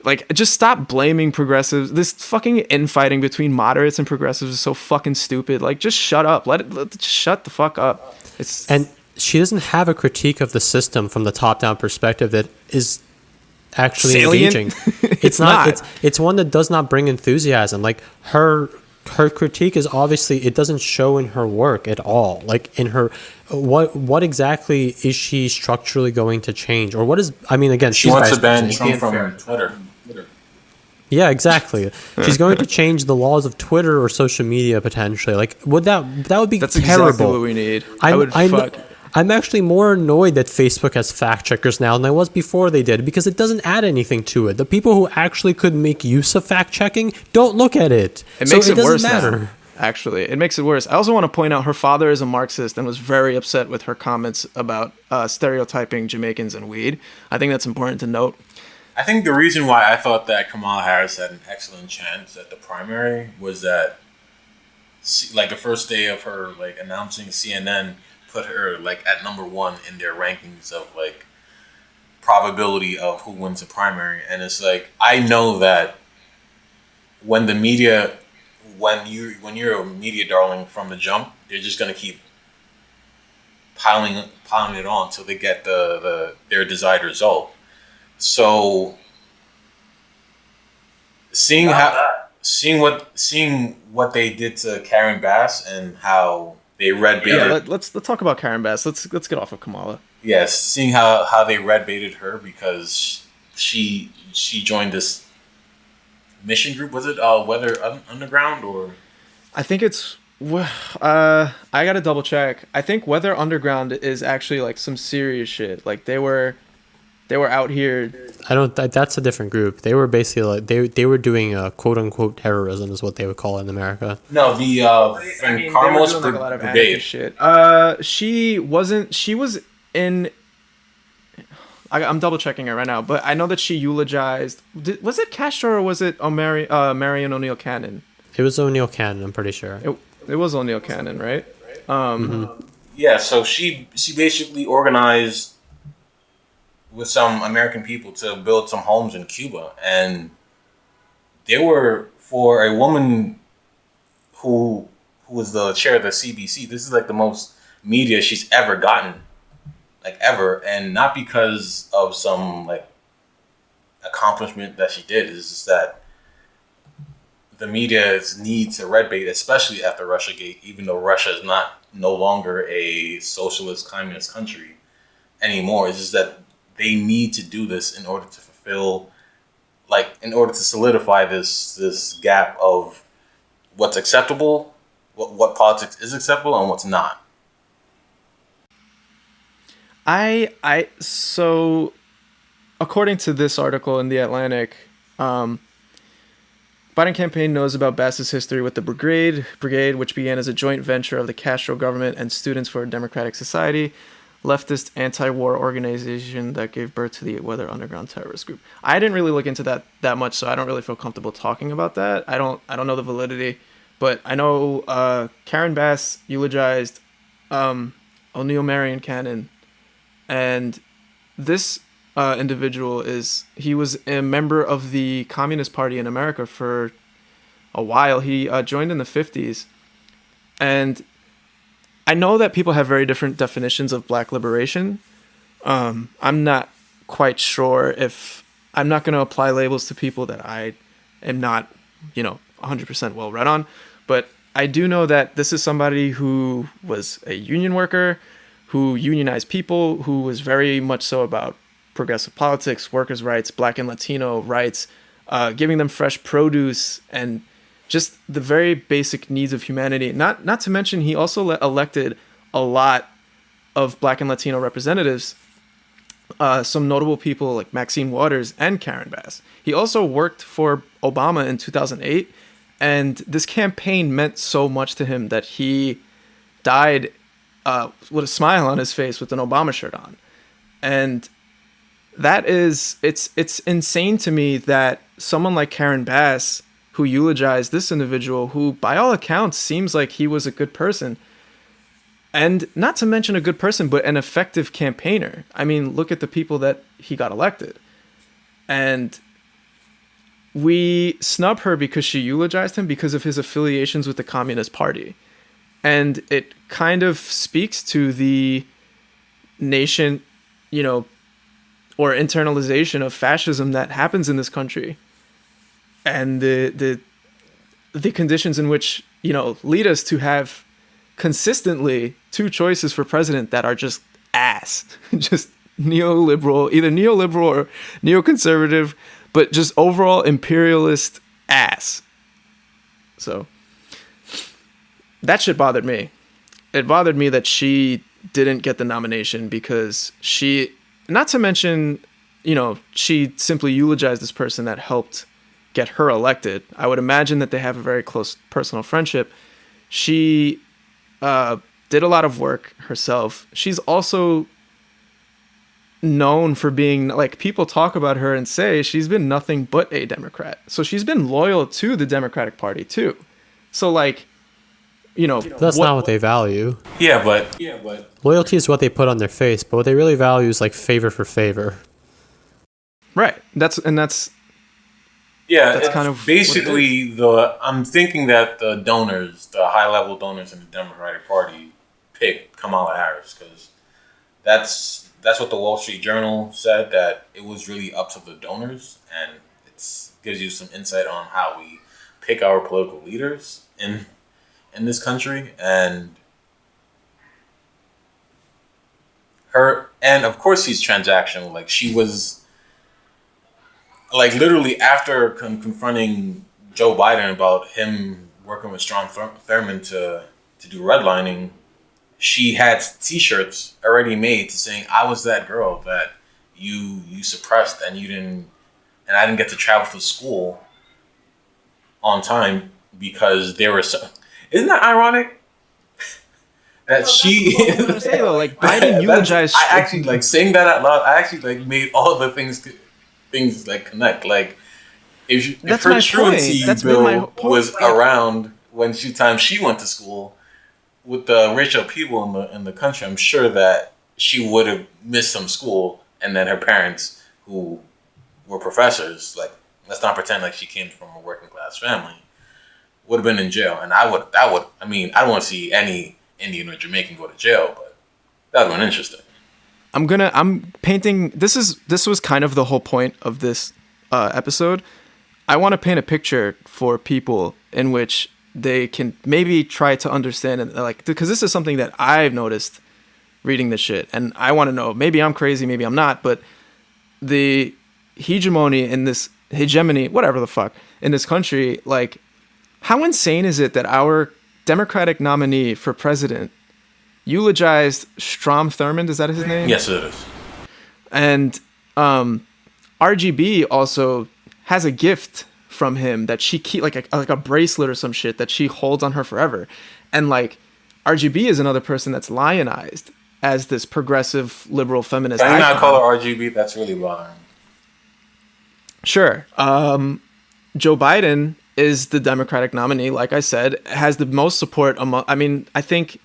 like, just stop blaming progressives. This fucking infighting between moderates and progressives is so fucking stupid. Like, just shut up. Just shut the fuck up. And she doesn't have a critique of the system from the top down perspective that is actually salient? Engaging. It's not. It's one that does not bring enthusiasm. Like her critique is obviously, it doesn't show in her work at all. Like in her, what exactly is she structurally going to change, or what is? I mean, again, she wants to ban Trump from Twitter. Yeah, exactly. She's going to change the laws of Twitter or social media potentially. Like, that would be That's terrible. Exactly what we need. I'm actually more annoyed that Facebook has fact checkers now than I was before they did, because it doesn't add anything to it. The people who actually could make use of fact checking don't look at it. It makes it worse now. Actually, it makes it worse. I also want to point out her father is a Marxist and was very upset with her comments about stereotyping Jamaicans and weed. I think that's important to note. I think the reason why I thought that Kamala Harris had an excellent chance at the primary was that, like, the first day of her like announcing, CNN put her like at number 1 in their rankings of like probability of who wins the primary. And it's like, I know that when the media, when you're a media darling from the jump, they're just gonna keep piling it on until they get their desired result. So seeing what they did to Karen Bass and how they red baited. Yeah, let's talk about Karen Bass. Let's get off of Kamala. Yes, seeing how they red baited her because she joined this mission group. Was it Weather Underground or? I think it's. I gotta double check. I think Weather Underground is actually like some serious shit. Like they were out here. That's a different group. They were basically like they were doing quote unquote terrorism is what they would call it in America. No, the Carmel's Brigade. Shit. She wasn't. She was in. I'm double checking it right now, but I know that she eulogized. Was it Castro or was it Marion O'Neill Cannon? It was O'Neill Cannon. I'm pretty sure. It was O'Neill Cannon, right? Yeah, so she basically organized with some American people to build some homes in Cuba, and they were for a woman who was the chair of the CBC. This is like the most media she's ever gotten, like ever, and not because of some like accomplishment that she did. It's just that the media's need to red bait, especially after Russiagate, even though Russia is no longer a socialist communist country anymore. It's just that they need to do this in order to fulfill, like, in order to solidify this gap of what's acceptable, what politics is acceptable, and what's not. So according to this article in The Atlantic, Biden campaign knows about Bass's history with the Brigade, which began as a joint venture of the Castro government and Students for a Democratic Society, leftist anti-war organization that gave birth to the Weather Underground terrorist group. I didn't really look into that much, so I don't really feel comfortable talking about that. I don't know the validity, but I know Karen Bass eulogized O'Neill Marion Cannon, and this individual he was a member of the Communist Party in America for a while. He joined in the 50s, and I know that people have very different definitions of Black liberation. I'm not quite sure if I'm not going to apply labels to people that I am not, 100% well read on, but I do know that this is somebody who was a union worker, who unionized people, who was very much so about progressive politics, workers' rights, Black and Latino rights, giving them fresh produce, and just the very basic needs of humanity. Not to mention, he also elected a lot of Black and Latino representatives, some notable people like Maxine Waters and Karen Bass. He also worked for Obama in 2008, and this campaign meant so much to him that he died with a smile on his face with an Obama shirt on. And it's insane to me that someone like Karen Bass, who eulogized this individual, who by all accounts seems like he was a good person, and not to mention a good person, but an effective campaigner. I mean, look at the people that he got elected. And we snub her because she eulogized him because of his affiliations with the Communist Party. And it kind of speaks to the nation, or internalization of fascism that happens in this country, and the conditions in which lead us to have consistently two choices for president that are just ass, just either neoliberal or neoconservative, but just overall imperialist ass. So that shit bothered me. It bothered me that she didn't get the nomination because not to mention, she simply eulogized this person that helped get her elected. I would imagine that they have a very close personal friendship. She did a lot of work herself. She's also known for being, like, people talk about her and say she's been nothing but a Democrat. So she's been loyal to the Democratic Party too. So, like, that's not what they value. Yeah, but Loyalty is what they put on their face, but what they really value is like favor for favor. Right. That's kind of basically I'm thinking that the donors, the high level donors in the Democratic Party, picked Kamala Harris because that's what the Wall Street Journal said, that it was really up to the donors, and it gives you some insight on how we pick our political leaders in this country. And of course she's transactional. Like, she was, like, literally after confronting Joe Biden about him working with Strom Thurmond to do redlining, she had t-shirts already made saying, "I was that girl that you suppressed, and I didn't get to travel to school on time because they were so." Isn't that ironic? That she. I was gonna say though, like, Biden eulogized. I actually, like, saying that out loud. I actually, like, made all the things like connect. Like, if her truancy bill was around when she went to school, with the racial people in the country, I'm sure that she would have missed some school, and then her parents, who were professors, like, let's not pretend like she came from a working class family, would have been in jail. And I don't want to see any Indian or Jamaican go to jail, but that would have been interesting. I'm painting. This was kind of the whole point of this episode. I want to paint a picture for people in which they can maybe try to understand, and like, because this is something that I've noticed reading this shit, and I want to know, maybe I'm crazy, maybe I'm not, but the hegemony, whatever the fuck, in this country, like, how insane is it that our Democratic nominee for president eulogized Strom Thurmond? Is that his name? Yes, it is. And RGB also has a gift from him that she keep like a bracelet or some shit that she holds on her forever. And like, RGB is another person that's lionized as this progressive liberal feminist. Can you not call her RGB? That's really bothering. Sure. Joe Biden is the Democratic nominee, like I said, has the most support among, I mean, I think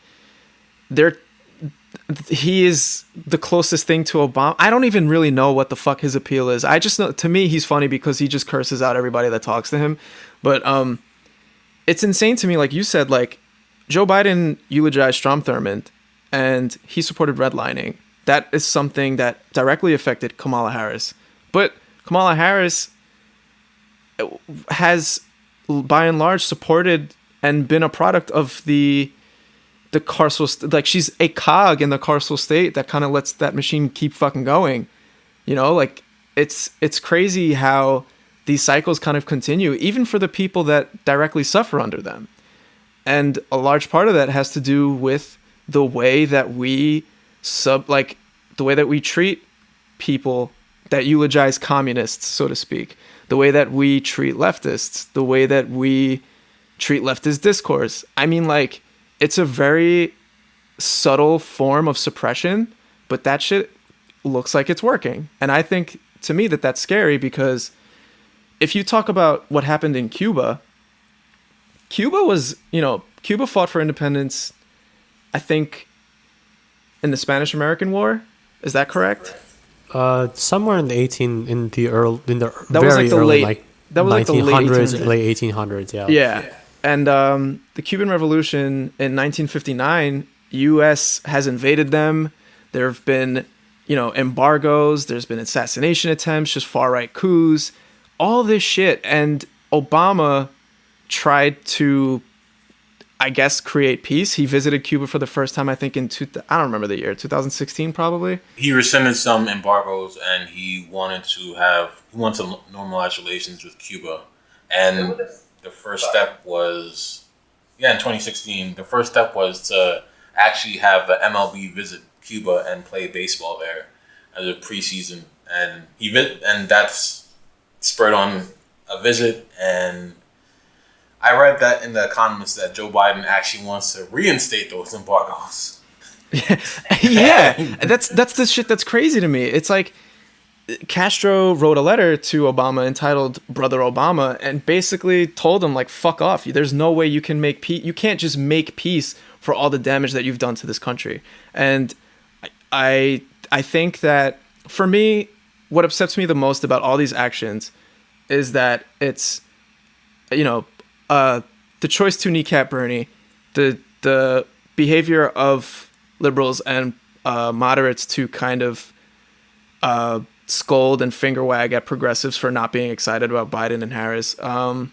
he is the closest thing to Obama. I don't even really know what the fuck his appeal is. I just know, to me, he's funny because he just curses out everybody that talks to him. But it's insane to me, like you said, like, Joe Biden eulogized Strom Thurmond and he supported redlining. That is something that directly affected Kamala Harris. But Kamala Harris has, by and large, supported and been a product of the carceral, like, she's a cog in the carceral state that kind of lets that machine keep fucking going. You know, like, it's crazy how these cycles kind of continue, even for the people that directly suffer under them. And a large part of that has to do with the way that we the way that we treat people that eulogize communists, so to speak, the way that we treat leftists, the way that we treat leftist discourse. I mean, like, it's a very subtle form of suppression, but that shit looks like it's working. And I think, to me, that's scary, because if you talk about what happened in Cuba fought for independence, I think, in the Spanish-American War. Is that correct? Somewhere in the late 1800s, late 1800s, yeah. Yeah. And the Cuban Revolution in 1959, U.S. has invaded them. There have been, embargoes. There's been assassination attempts, just far-right coups, all this shit. And Obama tried to, I guess, create peace. He visited Cuba for the first time, I think, I don't remember the year, 2016 probably. He rescinded some embargoes, and he wanted to normalize relations with Cuba. And the first step was, in 2016, the first step was to actually have the MLB visit Cuba and play baseball there as a preseason. And that's spurred on a visit. And I read that in The Economist that Joe Biden actually wants to reinstate those embargoes. Yeah, that's the shit that's crazy to me. It's like, Castro wrote a letter to Obama entitled Brother Obama and basically told him, like, fuck off. There's no way you can make peace. You can't just make peace for all the damage that you've done to this country. And I think that, for me, what upsets me the most about all these actions is that it's, the choice to kneecap Bernie, the behavior of liberals and moderates to kind of scold and finger wag at progressives for not being excited about Biden and Harris. The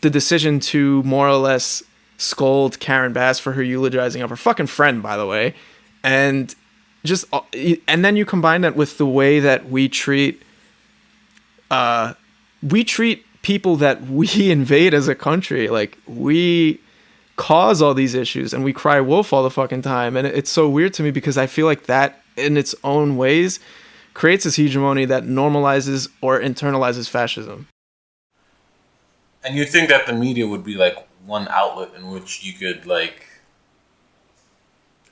decision to more or less scold Karen Bass for her eulogizing of her fucking friend, by the way, and then you combine that with the way that we treat people that we invade as a country. Like, we cause all these issues and we cry wolf all the fucking time, and it's so weird to me because I feel like that, in its own ways, creates this hegemony that normalizes or internalizes fascism. And you think that the media would be like one outlet in which you could, like,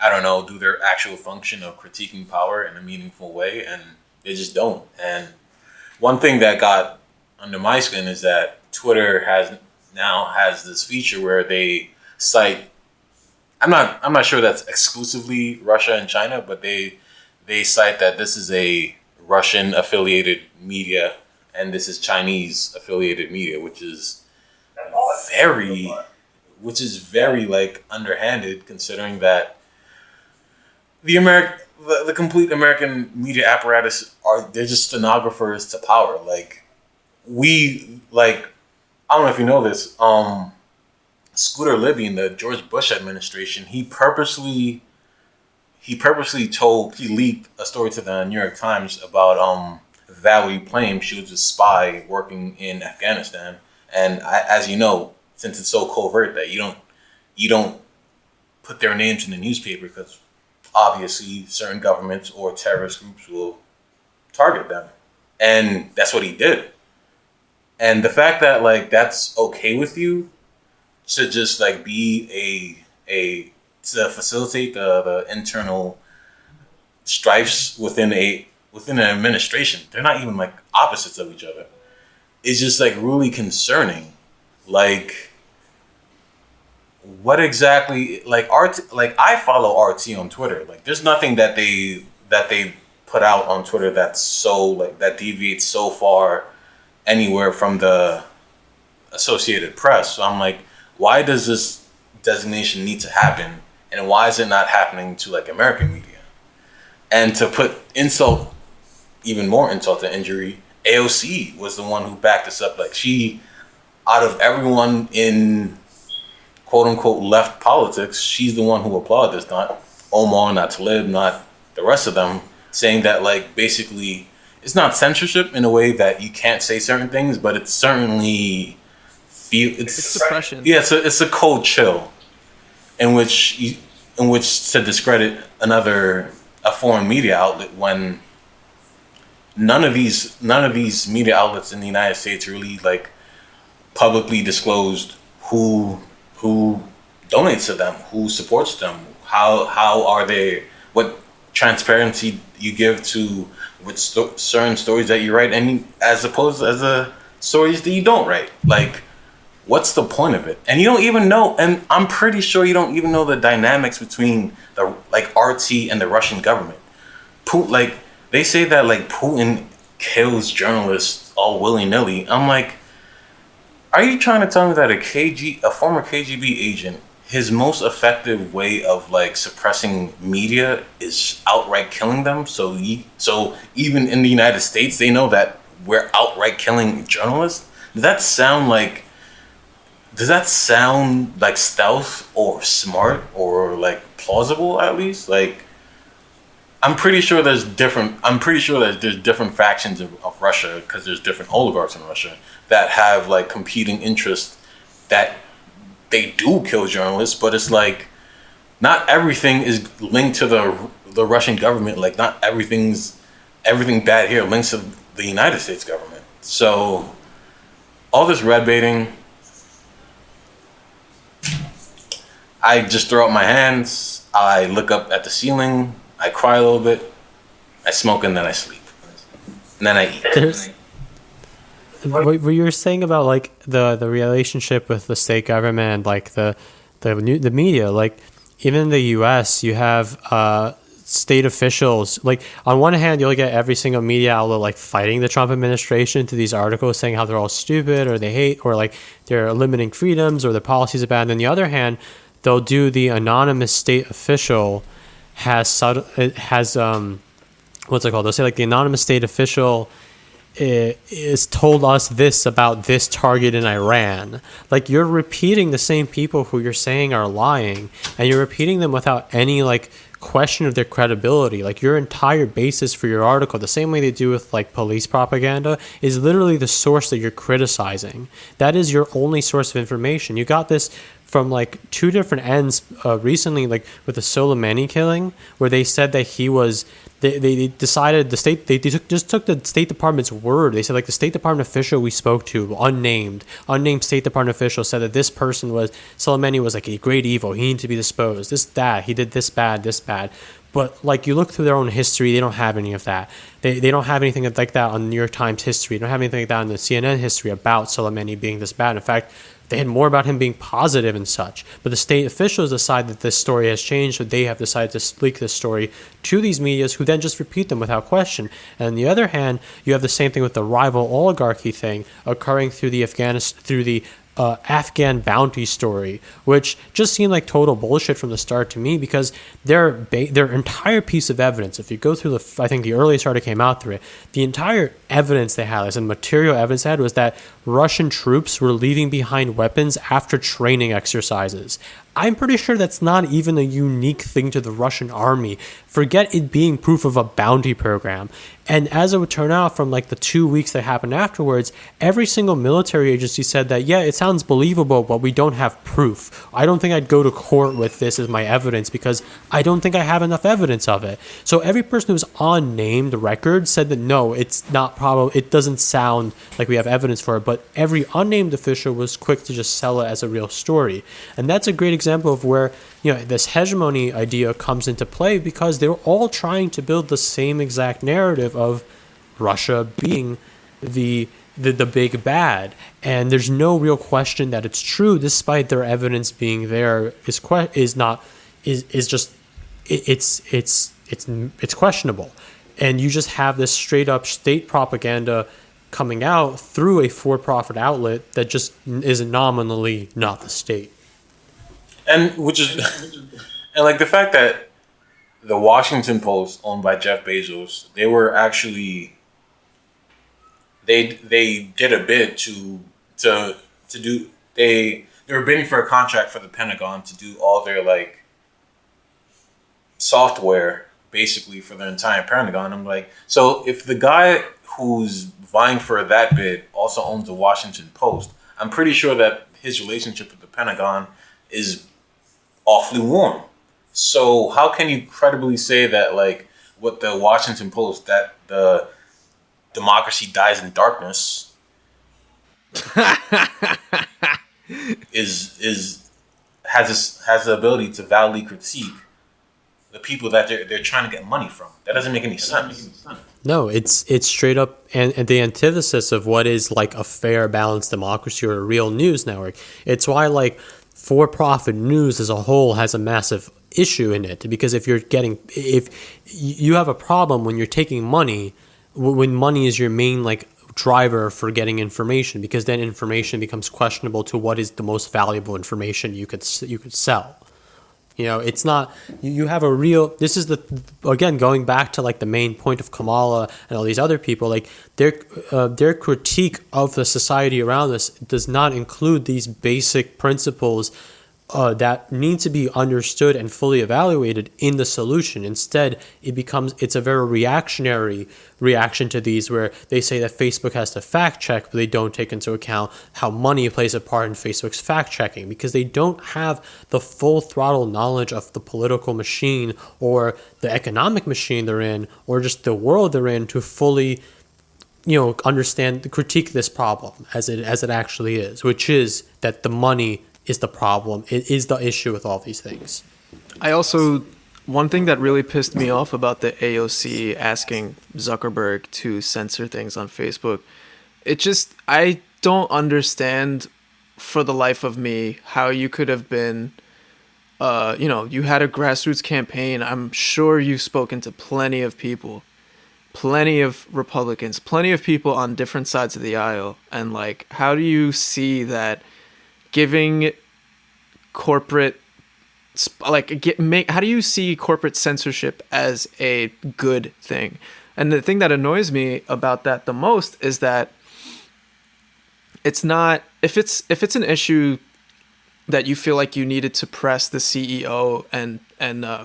I don't know, do their actual function of critiquing power in a meaningful way, and they just don't. And one thing that got under my skin is that Twitter has this feature where they cite I'm not sure that's exclusively Russia and China, but they cite that this is a Russian affiliated media and this is Chinese affiliated media, which is very like underhanded, considering that the complete American media apparatus they're just stenographers to power. Like I don't know if you know this, Scooter Libby in the George Bush administration, he purposely leaked a story to the New York Times about Valerie Plame. She was a spy working in Afghanistan, and as you know, since it's so covert that you don't put their names in the newspaper because obviously certain governments or terrorist groups will target them, and that's what he did. And the fact that like that's okay with you to just like be to facilitate the internal strifes within an administration, they're not even like opposites of each other. It's just like really concerning. Like, what exactly, like I follow RT on Twitter. Like, there's nothing that they put out on Twitter that's so like that deviates so far anywhere from the Associated Press. So I'm like, why does this designation need to happen, and why is it not happening to like American media? And to put even more insult to injury, AOC was the one who backed this up. Like, she, out of everyone in quote unquote left politics, she's the one who applauded this, not Omar, not Tlaib, not the rest of them, saying that like basically it's not censorship in a way that you can't say certain things, but it's certainly it's suppression. Yeah, it's a cold chill in which to discredit a foreign media outlet when none of these media outlets in the United States really like publicly disclosed who donates to them, who supports them, how are they, what transparency you give to with certain stories that you write, and as opposed to the stories that you don't write. Like, what's the point of it? And you don't even know, and I'm pretty sure you don't even know the dynamics between the like RT and the Russian government. Like, they say that like Putin kills journalists all willy-nilly. I'm like, are you trying to tell me that a former KGB agent, his most effective way of like suppressing media is outright killing them? So even in the United States, they know that we're outright killing journalists? Does that sound like stealth or smart or like plausible at least? Like, I'm pretty sure there's different factions of Russia, because there's different oligarchs in Russia that have like competing interests that they do kill journalists, but it's like not everything is linked to the Russian government. Like, not everything bad here links to the United States government. So all this red baiting, I just throw up my hands, I look up at the ceiling, I cry a little bit, I smoke, and then I sleep. And then I eat. What you were saying about like the relationship with the state government and like the media, like even in the US you have state officials, like on one hand you'll get every single media outlet like fighting the Trump administration to these articles saying how they're all stupid or they hate or like they're limiting freedoms or their policies are bad, and on the other hand they'll do the anonymous state official what's it called, they'll say like the anonymous state official is told us this about this target in Iran. Like, you're repeating the same people who you're saying are lying, and you're repeating them without any like question of their credibility. Like, your entire basis for your article, the same way they do with like police propaganda, is literally the source that you're criticizing. That is your only source of information. You got this from like two different ends recently, like with the Soleimani killing, where they said that he was they decided just took the State Department's word. They said like the State Department official we spoke to, unnamed State Department official, said that this person Soleimani was like a great evil, he needed to be disposed, he did this bad. But like, you look through their own history, they don't have any of that. They don't have anything like that on New York Times history. They don't have anything like that on the CNN history about Soleimani being this bad. In fact, They had more about him being positive and such. But the state officials decide that this story has changed, so they have decided to leak this story to these medias, who then just repeat them without question. And on the other hand, you have the same thing with the rival oligarchy thing occurring through the Afghan bounty story, which just seemed like total bullshit from the start to me, because their entire piece of evidence, if you go through I think the earliest article came out through it, the entire evidence they had, and material evidence they had, was that Russian troops were leaving behind weapons after training exercises. I'm pretty sure that's not even a unique thing to the Russian army. Forget it being proof of a bounty program. And as it would turn out, from like the 2 weeks that happened afterwards, every single military agency said that, yeah, it sounds believable, but we don't have proof. I don't think I'd go to court with this as my evidence because I don't think I have enough evidence of it. So every person who's on named record said that no, it's not probable. It doesn't sound like we have evidence for it. But every unnamed official was quick to just sell it as a real story. And that's a great example of where, you know, this hegemony idea comes into play, because they're all trying to build the same exact narrative of Russia being the big bad, and there's no real question that it's true, despite their evidence being there. It's questionable, and you just have this straight up state propaganda coming out through a for-profit outlet that just is nominally not the state. And like the fact that the Washington Post, owned by Jeff Bezos, they were actually they did a bid to do they were bidding for a contract for the Pentagon to do all their like software basically for the entire Pentagon. I'm like, so if the guy who's vying for that bid also owns the Washington Post, I'm pretty sure that his relationship with the Pentagon is awfully warm. So how can you credibly say that, like, with the Washington Post, that the democracy dies in darkness has the ability to validly critique the people that they're trying to get money from? That doesn't make any sense. No, it's straight up and the antithesis of what is like a fair, balanced democracy or a real news network. It's why like for-profit news as a whole has a massive issue in it, because if you have a problem when you're taking money, when money is your main like driver for getting information, because then information becomes questionable to what is the most valuable information you could sell. You know, it's not, you have a real, this is again, going back to like the main point of Kamala and all these other people, like their critique of the society around us does not include these basic principles that need to be understood and fully evaluated in the solution. Instead, it's a very reactionary reaction to these, where they say that Facebook has to fact check, but they don't take into account how money plays a part in Facebook's fact checking, because they don't have the full throttle knowledge of the political machine or the economic machine they're in, or just the world they're in, to fully, understand, critique this problem as it actually is, which is that the money is the problem. It is the issue with all these things. One thing that really pissed me off about the AOC asking Zuckerberg to censor things on Facebook, I don't understand for the life of me how you could have been, you had a grassroots campaign. I'm sure you've spoken to plenty of people, plenty of Republicans, plenty of people on different sides of the aisle. And like, how do you see that giving corporate, how do you see corporate censorship as a good thing? And the thing that annoys me about that the most is that it's not, if it's an issue that you feel like you needed to press the CEO and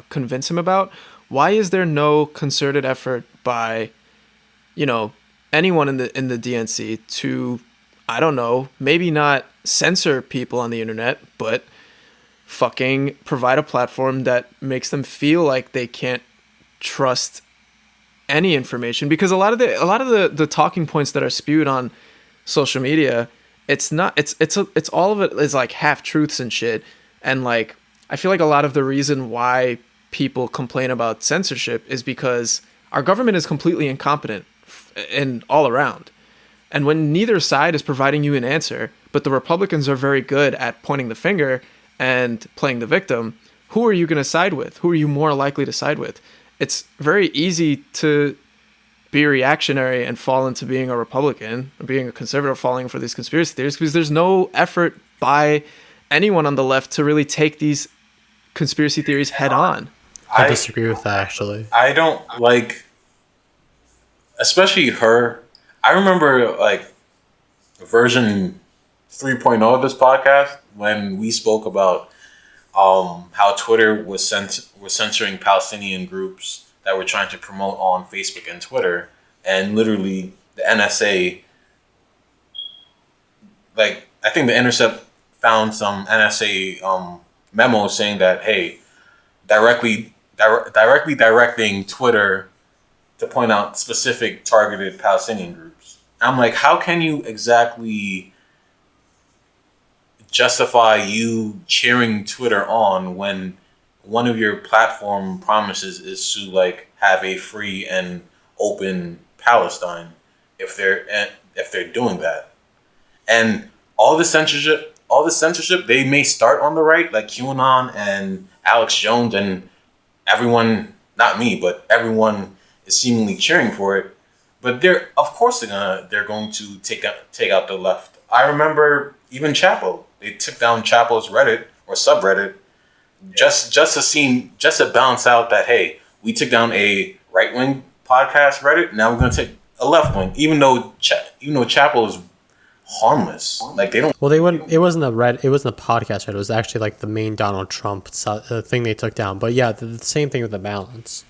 convince him about, why is there no concerted effort by, anyone in the DNC to, I don't know, maybe not censor people on the internet, but fucking provide a platform that makes them feel like they can't trust any information? Because a lot of the talking points that are spewed on social media, it's all of it is like half truths and shit. And like, I feel like a lot of the reason why people complain about censorship is because our government is completely incompetent and all around. And when neither side is providing you an answer, but the Republicans are very good at pointing the finger and playing the victim, who are you going to side with? Who are you more likely to side with? It's very easy to be reactionary and fall into being a Republican, or being a conservative, falling for these conspiracy theories, because there's no effort by anyone on the left to really take these conspiracy theories head on. I disagree with that, actually. I don't like, especially her. I remember like version 3.0 of this podcast when we spoke about how Twitter was censoring Palestinian groups that were trying to promote on Facebook and Twitter, and literally the NSA, like I think The Intercept found some NSA memo saying that, hey, directly directing Twitter to point out specific targeted Palestinian groups. I'm like, how can you exactly justify you cheering Twitter on when one of your platform promises is to like have a free and open Palestine if they're doing that? And all the censorship they may start on the right, like QAnon and Alex Jones, and everyone, not me, but everyone is seemingly cheering for it. But they're going to take out the left. I remember even Chapo. They took down Chapo's Reddit or subreddit just to balance out that, hey, we took down a right wing podcast Reddit. Now we're going to take a left wing, even though Chapo is harmless. Like they don't. Well, they wouldn't. It wasn't a podcast. Right? It was actually like the main Donald Trump thing they took down. But yeah, the same thing with the balance.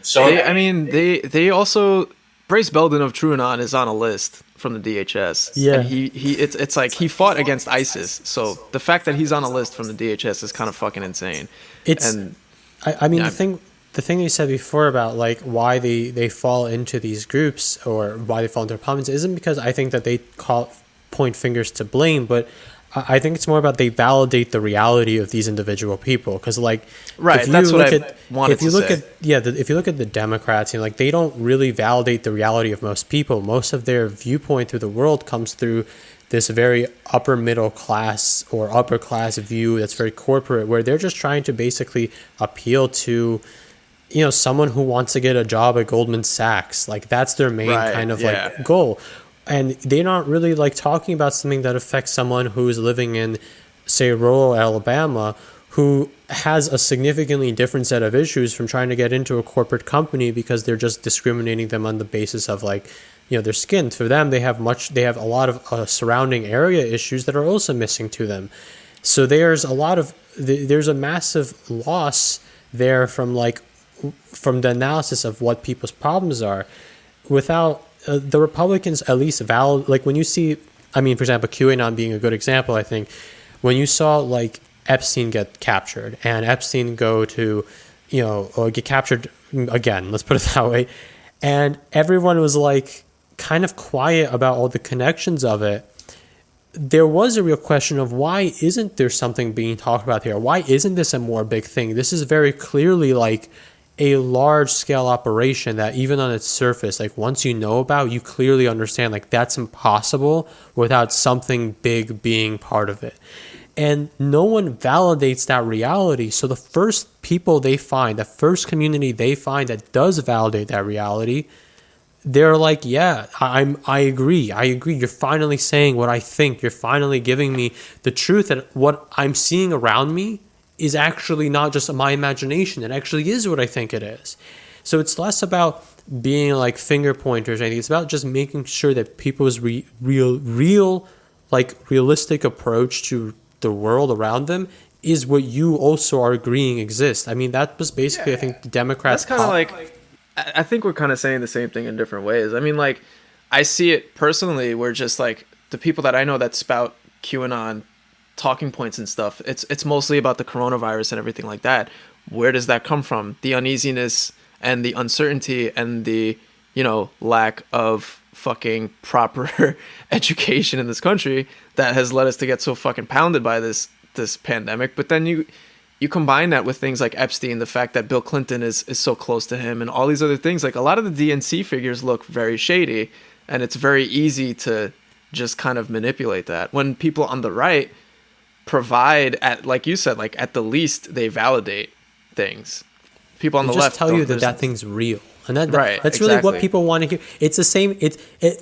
So they also, Brace Belden of TrueAnon is on a list from the DHS. Yeah, and it's like he fought against ISIS. So the fact that he's on a list from the DHS is kind of fucking insane. I mean, the thing you said before about like why they fall into these groups or why they fall into Republicans isn't because I think that they point fingers to blame, but I think it's more about they validate the reality of these individual people. Because like, right, that's what I wanted to say. If you look at the Democrats, like they don't really validate the reality of most people. Most of their viewpoint through the world comes through this very upper middle class or upper class view that's very corporate, where they're just trying to basically appeal to, someone who wants to get a job at Goldman Sachs. Like that's their main like goal. And they're not really like talking about something that affects someone who's living in, say, rural Alabama, who has a significantly different set of issues from trying to get into a corporate company because they're just discriminating them on the basis of like, their skin. For them, they have a lot of surrounding area issues that are also missing to them. So there's a massive loss there from the analysis of what people's problems are, without the Republicans at least like when you see, for example, QAnon being a good example, I think when you saw like Epstein get captured and Epstein go to, or get captured again, let's put it that way, and everyone was like kind of quiet about all the connections of it, there was a real question of why isn't there something being talked about here? Why isn't this a more big thing? This is very clearly like a large scale operation that even on its surface, like once you know about, you clearly understand like that's impossible without something big being part of it. And no one validates that reality. So the first people they find, the first community they find that does validate that reality, they're like, yeah, I agree. You're finally saying what I think. You're finally giving me the truth that what I'm seeing around me is actually not just my imagination. It actually is what I think it is. So it's less about being like finger pointers or anything. It's about just making sure that people's realistic approach to the world around them is what you also are agreeing exists. That was basically, I think, the Democrats. That's kind of like, I think we're kind of saying the same thing in different ways. I see it personally where just like the people that I know that spout QAnon talking points and stuff, it's mostly about the coronavirus and everything like that. Where does that come from? The uneasiness and the uncertainty and the lack of fucking proper education in this country that has led us to get so fucking pounded by this pandemic. But then you combine that with things like Epstein, the fact that Bill Clinton is so close to him, and all these other things. Like a lot of the DNC figures look very shady, And it's very easy to just kind of manipulate that. When people on the right provide, at like you said, like at the least they validate things. People on the left just tell you that thing's real. And that's exactly. really what people want to hear. It's the same.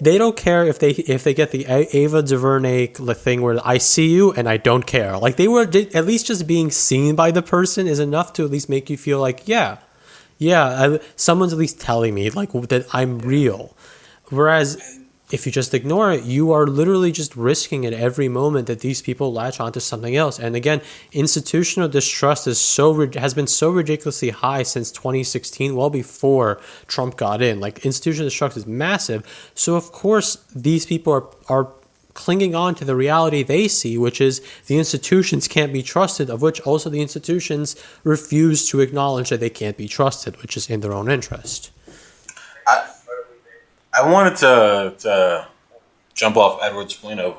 They don't care if they get the Ava DuVernay thing where I see you and I don't care. Like at least just being seen by the person is enough to at least make you feel like someone's at least telling me like that I'm real. Whereas if you just ignore it, you are literally just risking at every moment that these people latch onto something else. And again, institutional distrust has been so ridiculously high since 2016, well before Trump got in. Like, institutional distrust is massive. So of course, these people are clinging on to the reality they see, which is the institutions can't be trusted, of which also the institutions refuse to acknowledge that they can't be trusted, which is in their own interest. I wanted to jump off Edward's point of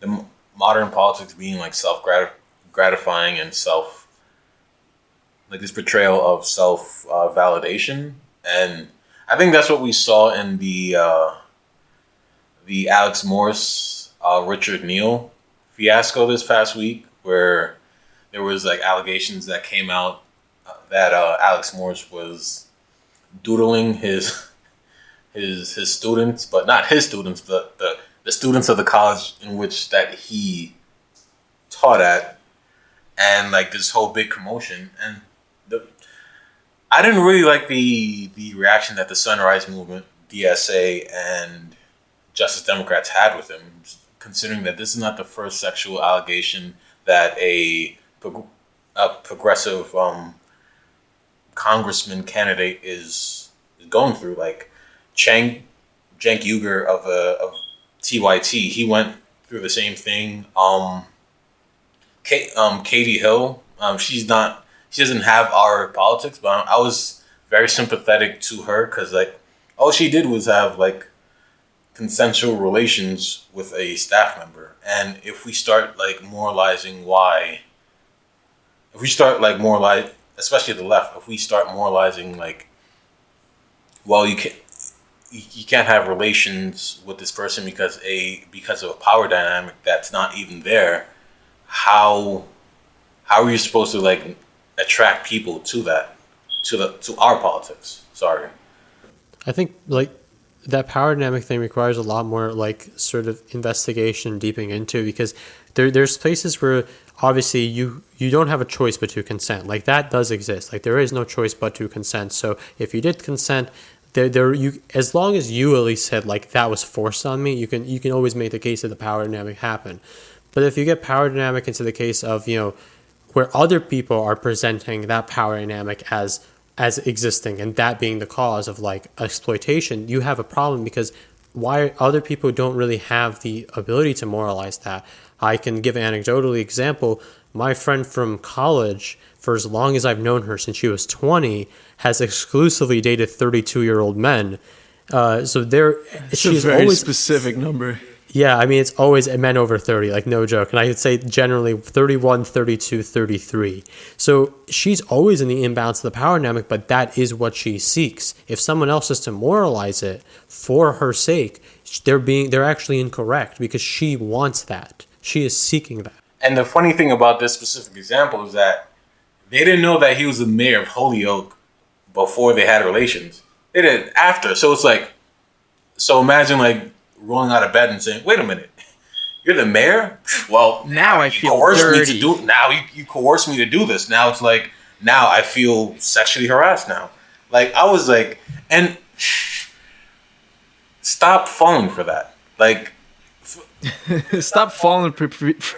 the modern politics being like self-gratifying and like this portrayal of self-validation. And I think that's what we saw in the Alex Morris, Richard Neal fiasco this past week, where there was like allegations that came out that Alex Morris was doodling his students, but not his students, but the students of the college in which that he taught at, and like this whole big commotion. And I didn't really like the reaction that the Sunrise Movement, DSA, and Justice Democrats had with him, considering that this is not the first sexual allegation that a progressive congressman candidate is going through. Like Cenk Uygur of TYT, he went through the same thing. Katie Hill, she doesn't have our politics, but I was very sympathetic to her because like all she did was have like consensual relations with a staff member. And if we start like moralizing especially the left, if we start moralizing like, well, you can't have relations with this person because of a power dynamic that's not even there. How are you supposed to like attract people to that, to our politics? Sorry. I think like that power dynamic thing requires a lot more like sort of investigation deeping into, because there's places where obviously you don't have a choice but to consent. Like that does exist. Like there is no choice but to consent. So if you did consent, you as long as you at least said like that was forced on me, you can always make the case that the power dynamic happened. But if you get power dynamic into the case of, where other people are presenting that power dynamic as existing and that being the cause of like exploitation, you have a problem, because why other people don't really have the ability to moralize that. I can give an anecdotal example. My friend from college, for as long as I've known her, since she was 20, has exclusively dated 32-year-old men. It's a very specific number. Yeah, I mean, it's always men over 30, like no joke. And I would say generally 31, 32, 33. So she's always in the imbalance of the power dynamic, but that is what she seeks. If someone else is to moralize it for her sake, they're actually incorrect, because she wants that. She is seeking that. And the funny thing about this specific example is that they didn't know that he was the mayor of Holyoke before they had relations. They did after. So it's like, so imagine like rolling out of bed and saying, wait a minute, you're the mayor? Well, now I feel dirty. You coerced me to do this. Now it's like, now I feel sexually harassed now. Like, I was like, and stop falling for that. Like, stop falling for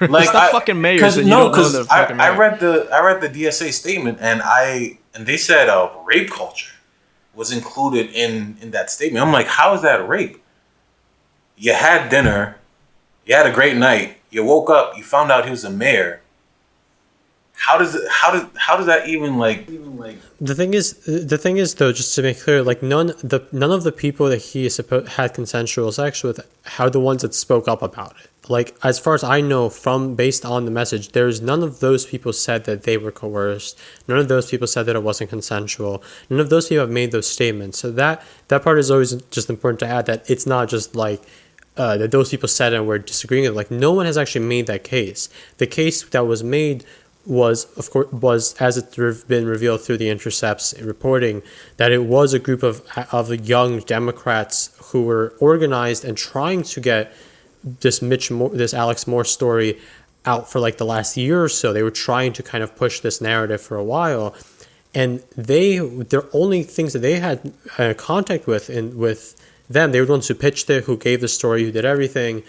like, stop fucking mayors. Because I read the DSA statement, and they said rape culture was included in that statement. I'm like, how is that rape? You had dinner, you had a great night, you woke up, you found out he was a mayor. How does that even like? The thing is though, just to make clear, like none of the people that he had consensual sex with are the ones that spoke up about it. like, as far as I know, from based on the message, there's none of those people said that they were coerced. None of those people said that it wasn't consensual. None of those people have made those statements. So that part is always just important to add, that it's not just like that those people said and we're disagreeing with. Like, no one has actually made that case. The case that was made was, of course, as it's been revealed through the Intercept's reporting, that it was a group of young Democrats who were organized and trying to get this Alex Moore story out for like the last year or so. They were trying to kind of push this narrative for a while, and their only things that they had contact with them, they were the ones who pitched it, who gave the story, who did everything.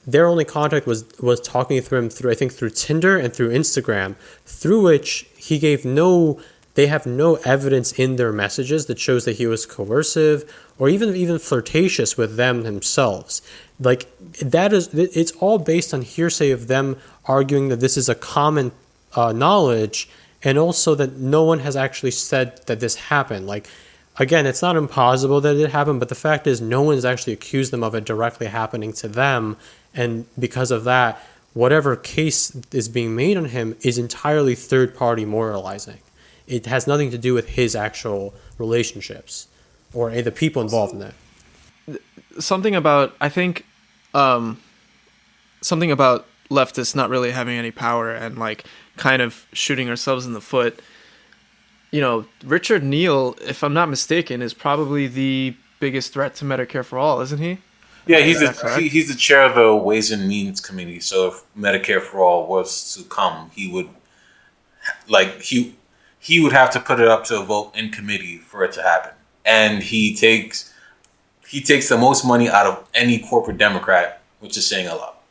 Their only contact was talking to him through Tinder and through Instagram, through which they have no evidence in their messages that shows that he was coercive or even flirtatious with them themselves. Like, it's all based on hearsay of them arguing that this is a common knowledge, and also that no one has actually said that this happened. Like, again, it's not impossible that it happened, but the fact is no one's actually accused them of it directly happening to them. And because of that, whatever case is being made on him is entirely third-party moralizing. It has nothing to do with his actual relationships or the people involved in that. Something about, I think, something about leftists not really having any power and like kind of shooting ourselves in the foot. You know, Richard Neal, if I'm not mistaken, is probably the biggest threat to Medicare for All, isn't he? Yeah, he's the chair of the Ways and Means Committee. So if Medicare for All was to come, he would have to put it up to a vote in committee for it to happen. And he takes the most money out of any corporate Democrat, which is saying a lot.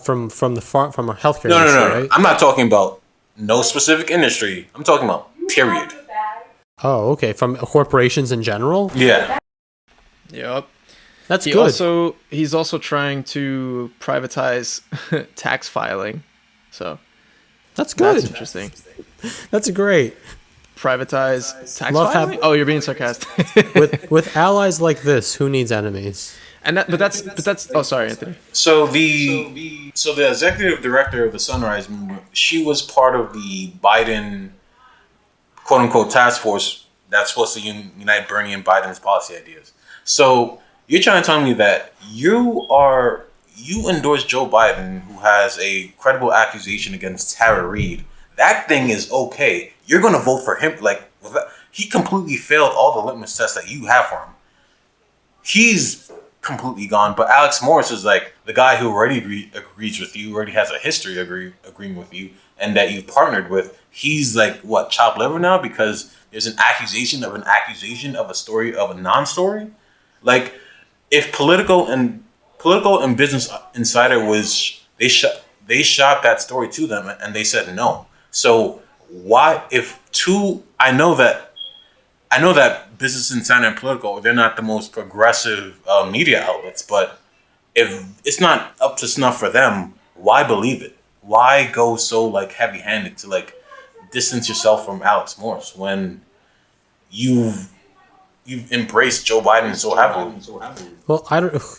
From a healthcare industry, No. right? I'm not talking about no specific industry. I'm talking about period. Oh, okay. From corporations in general? Yeah. Yep. That's good. He's also trying to privatize tax filing. So that's good. That's interesting. That's great. Privatize tax filing? Oh, you're being sarcastic. with allies like this, who needs enemies? But that's. Oh, sorry, Anthony. So the executive director of the Sunrise Movement, she was part of the Biden quote unquote task force that's supposed to unite Bernie and Biden's policy ideas. So you're trying to tell me that you endorse Joe Biden, who has a credible accusation against Tara Reid. That thing is okay. You're going to vote for him. Like, he completely failed all the litmus tests that you have for him. He's completely gone. But Alex Morris is like the guy who already agrees with you, already has a history agreeing with you, and that you've partnered with. He's like, what, chopped liver now because there's an accusation of a story of a non-story? Like, if Political and Business Insider they shot that story to them and they said no. So why, I know that Business Insider and Political, they're not the most progressive media outlets, but if it's not up to snuff for them, why believe it? Why go so like heavy-handed to like distance yourself from Alex Morris when you've embraced Joe Biden so heavily? Well,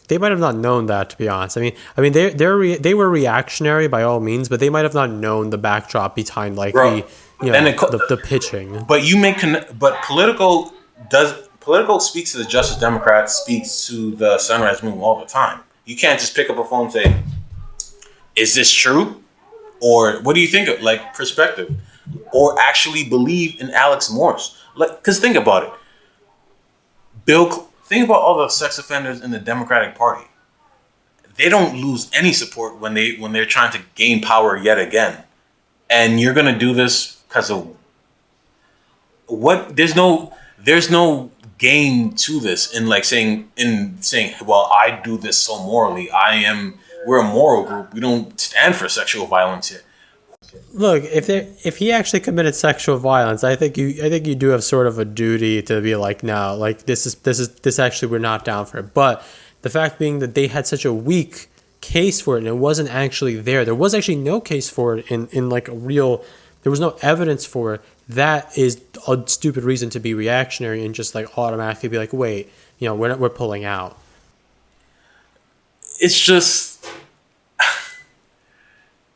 they might have not known that, to be honest. I mean, they were reactionary by all means, but they might have not known the backdrop behind like the pitching. But Political speaks to the Justice Democrats, speaks to the Sunrise Movement all the time. You can't just pick up a phone and say, "Is this true?" Or what do you think of like perspective? Or actually believe in Alex Morris? Like, because think about it. Think about all the sex offenders in the Democratic Party. They don't lose any support when they're trying to gain power yet again. And you're gonna do this because of what? There's no gain to this in like saying, well, I do this so morally. We're a moral group. We don't stand for sexual violence here. Look, if he actually committed sexual violence, I think you do have sort of a duty to be like, no, like this actually we're not down for it. But the fact being that they had such a weak case for it and it wasn't actually there. There was actually no case for it in like a real. There was no evidence for it. That is a stupid reason to be reactionary and just like automatically be like, wait, we're pulling out. It's just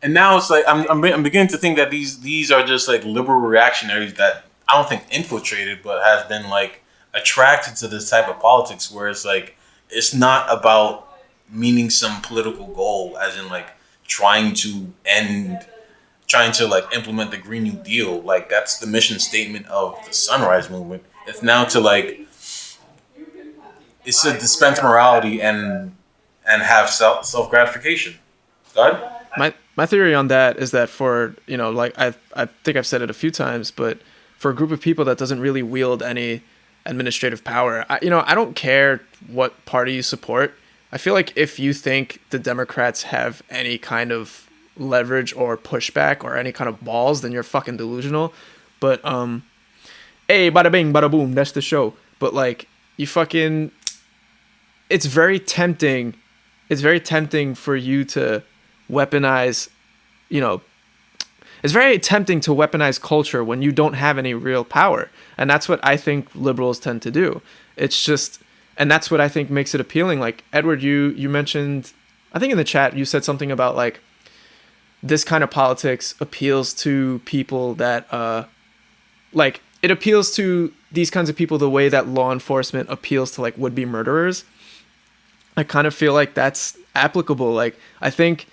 And now it's like I'm beginning to think that these are just like liberal reactionaries that I don't think infiltrated, but has been like attracted to this type of politics where it's like it's not about meaning some political goal, as in like trying to like implement the Green New Deal. Like that's the mission statement of the Sunrise Movement. It's now to like it's to dispense morality and have self gratification. Go ahead. My theory on that is that for, like I think I've said it a few times, but for a group of people that doesn't really wield any administrative power, I don't care what party you support. I feel like if you think the Democrats have any kind of leverage or pushback or any kind of balls, then you're fucking delusional. But hey, bada bing, bada boom, that's the show. But like it's very tempting. It's very tempting for you to weaponize, it's very tempting to weaponize culture when you don't have any real power. And that's what I think liberals tend to do. It's just, and that's what I think makes it appealing. Like, Edward, you mentioned, I think in the chat, you said something about like, this kind of politics appeals to people that, like, it appeals to these kinds of people the way that law enforcement appeals to like would-be murderers. I kind of feel like that's applicable. Like, I think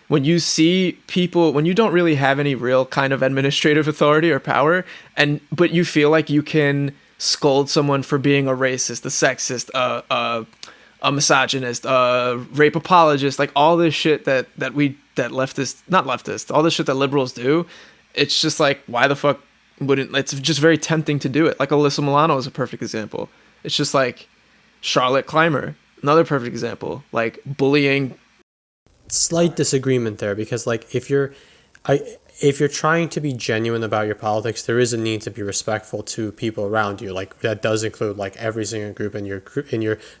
when you see people, when you don't really have any real kind of administrative authority or power, but you feel like you can scold someone for being a racist, a sexist, a misogynist, a rape apologist, like all this shit that leftists, not leftists, all this shit that liberals do, it's just like, why the fuck wouldn't, it's just very tempting to do it. Like Alyssa Milano is a perfect example. It's just like Charlotte Clymer, another perfect example, like bullying. Slight disagreement there, because like if you're trying to be genuine about your politics, there is a need to be respectful to people around you. Like that does include like every single group in your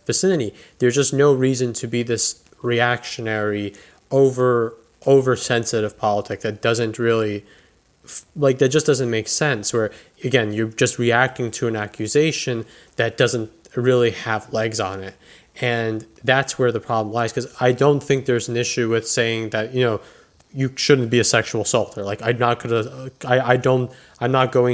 vicinity. There's just no reason to be this reactionary, oversensitive politic that doesn't really that just doesn't make sense. Where again, you're just reacting to an accusation that doesn't really have legs on it. And that's where the problem lies, because I don't think there's an issue with saying that, you shouldn't be a sexual assaulter. Like I'm not going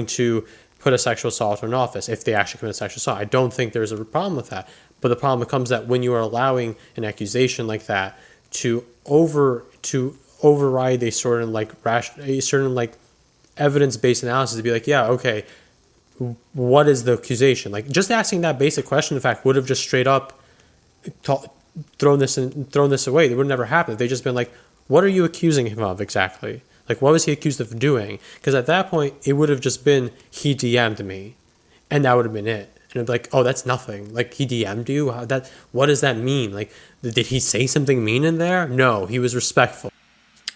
to put a sexual assaulter in office if they actually commit sexual assault. I don't think there's a problem with that. But the problem becomes that when you are allowing an accusation like that to override a certain evidence-based analysis, to be like, yeah, okay, what is the accusation? Like just asking that basic question, in fact, would have just straight up thrown this away. It would never happen. If they just been like, what are you accusing him of exactly? Like, what was he accused of doing? Because at that point, it would have just been, he DM'd me, and that would have been it. And it'd be like, oh, that's nothing. Like, he DM'd you? What does that mean? Like, did he say something mean in there? No, he was respectful.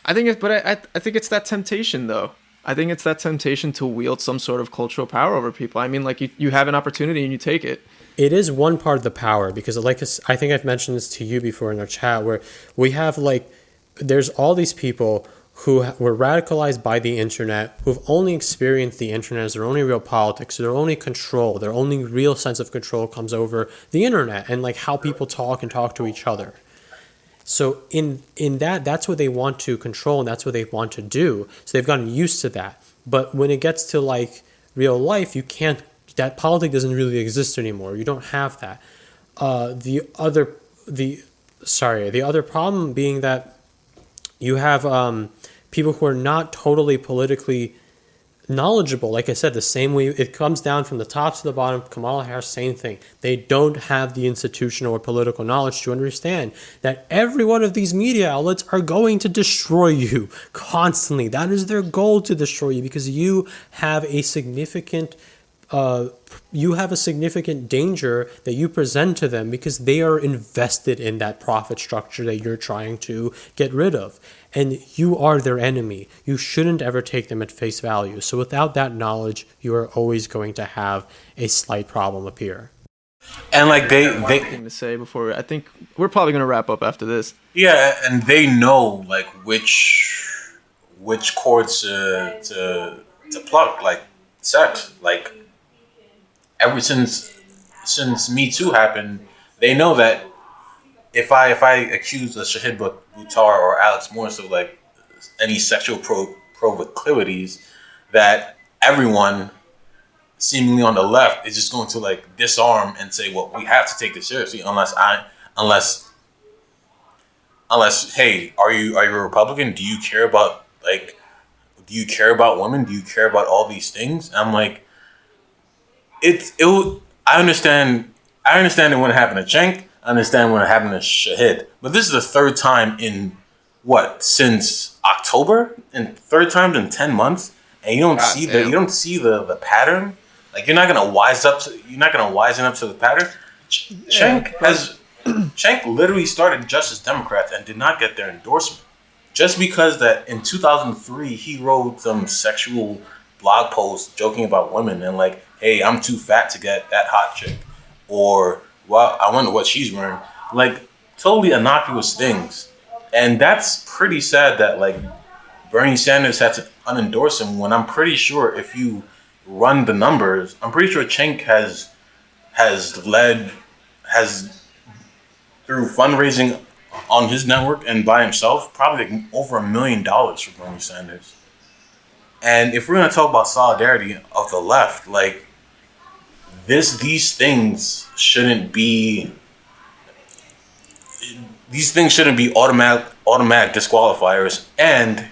I think it's that temptation, though. I think it's that temptation to wield some sort of cultural power over people. I mean, like, you have an opportunity and you take it. It is one part of the power, because like I think I've mentioned this to you before in our chat, where we have there's all these people who were radicalized by the internet, who've only experienced the internet as their only real politics, so their only control, their only real sense of control comes over the internet and like how people talk to each other. So in that's what they want to control and that's what they want to do. So they've gotten used to that. But when it gets to like real life, you can't. That politics doesn't really exist anymore. You don't have that. The other problem being that you have people who are not totally politically knowledgeable. Like I said, the same way it comes down from the top to the bottom. Kamala Harris, same thing. They don't have the institutional or political knowledge to understand that every one of these media outlets are going to destroy you constantly. That is their goal, to destroy you, because you have a significant danger that you present to them, because they are invested in that profit structure that you're trying to get rid of. And you are their enemy. You shouldn't ever take them at face value. So without that knowledge, you are always going to have a slight problem appear. And like they thing to say before, I think we're probably going to wrap up after this. Yeah, and they know like which chords to pluck, like sex, like. Ever since Me Too happened, they know that if I accuse a Shahid Buttar or Alex Morris of like any sexual proclivities, that everyone seemingly on the left is just going to like disarm and say, well, we have to take this seriously unless hey, are you a Republican? Do you care about women? Do you care about all these things? I'm like, I understand it when it happened to Cenk. I understand when it happened to Shahid. But this is the third time in since October? And third time in 10 months? And you don't see the pattern? Like you're not gonna wisen up to the pattern. Cenk literally started just as Democrats and did not get their endorsement. Just because that in 2003 he wrote some sexual blog post joking about women and like, hey, I'm too fat to get that hot chick. Or, well, I wonder what she's wearing. Like, totally innocuous things. And that's pretty sad that, like, Bernie Sanders had to unendorse him when I'm pretty sure if you run the numbers, I'm pretty sure Cenk has through fundraising on his network and by himself, probably like over $1 million for Bernie Sanders. And if we're going to talk about solidarity of the left, like, these things shouldn't be automatic disqualifiers, and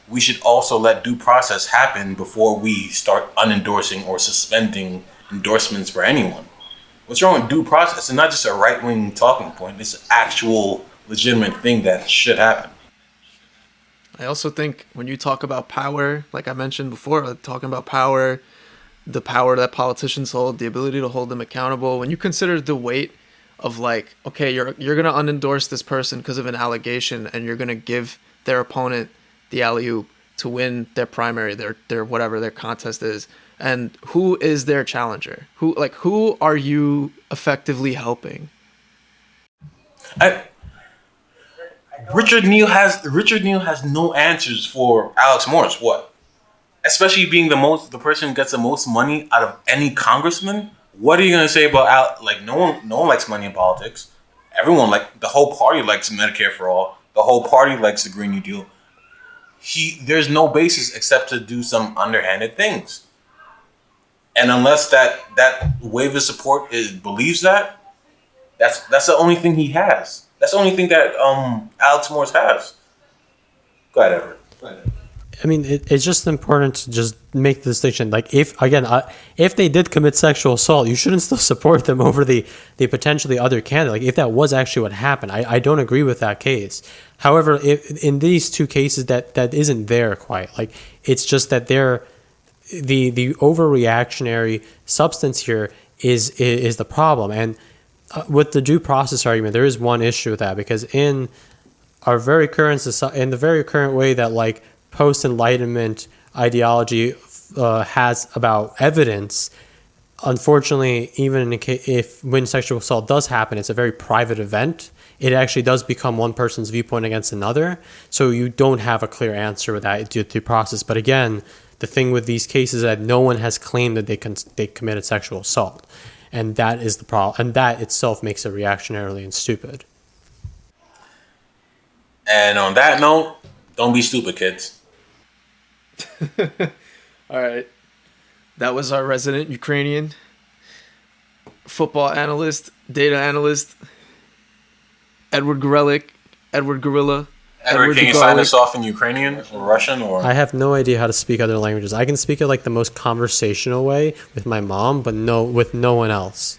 we should also let due process happen before we start unendorsing or suspending endorsements for anyone. What's wrong with due process? It's not just a right-wing talking point. It's an actual legitimate thing that should happen. I also think when you talk about power, like I mentioned before, talking about power, the power that politicians hold, the ability to hold them accountable, when you consider the weight of like, okay, you're going to unendorse this person because of an allegation and you're going to give their opponent the alley-oop to win their primary, their whatever their contest is. And who is their challenger? Who are you effectively helping? Richard Neal has no answers for Alex Morris. What? Especially being the person who gets the most money out of any congressman. What are you gonna say about no one likes money in politics. Everyone the whole party likes Medicare for all. The whole party likes the Green New Deal. There's no basis except to do some underhanded things. And unless that wave of support believes that's the only thing he has. That's the only thing that Alex Morris has. Go ahead, Edward. I mean, it's just important to just make the distinction. Like, if they did commit sexual assault, you shouldn't still support them over the potentially other candidate. Like, if that was actually what happened, I don't agree with that case. However, in these two cases, that isn't there quite. Like, it's just that the overreactionary substance here is the problem. And with the due process argument, there is one issue with that, because in our very current society, in the very current way that like post-enlightenment ideology has about evidence, unfortunately, even when sexual assault does happen, it's a very private event. It actually does become one person's viewpoint against another. So you don't have a clear answer with that due process. But again, the thing with these cases is that no one has claimed that they committed sexual assault. And that is the problem. And that itself makes it reactionarily and stupid. And on that note, don't be stupid, kids. All right. That was our resident Ukrainian football analyst, data analyst, Edward Gorelik, Edward Gorilla. Edward, can you sign us off in Ukrainian or Russian? Or I have no idea how to speak other languages. I can speak it like the most conversational way with my mom, but with no one else.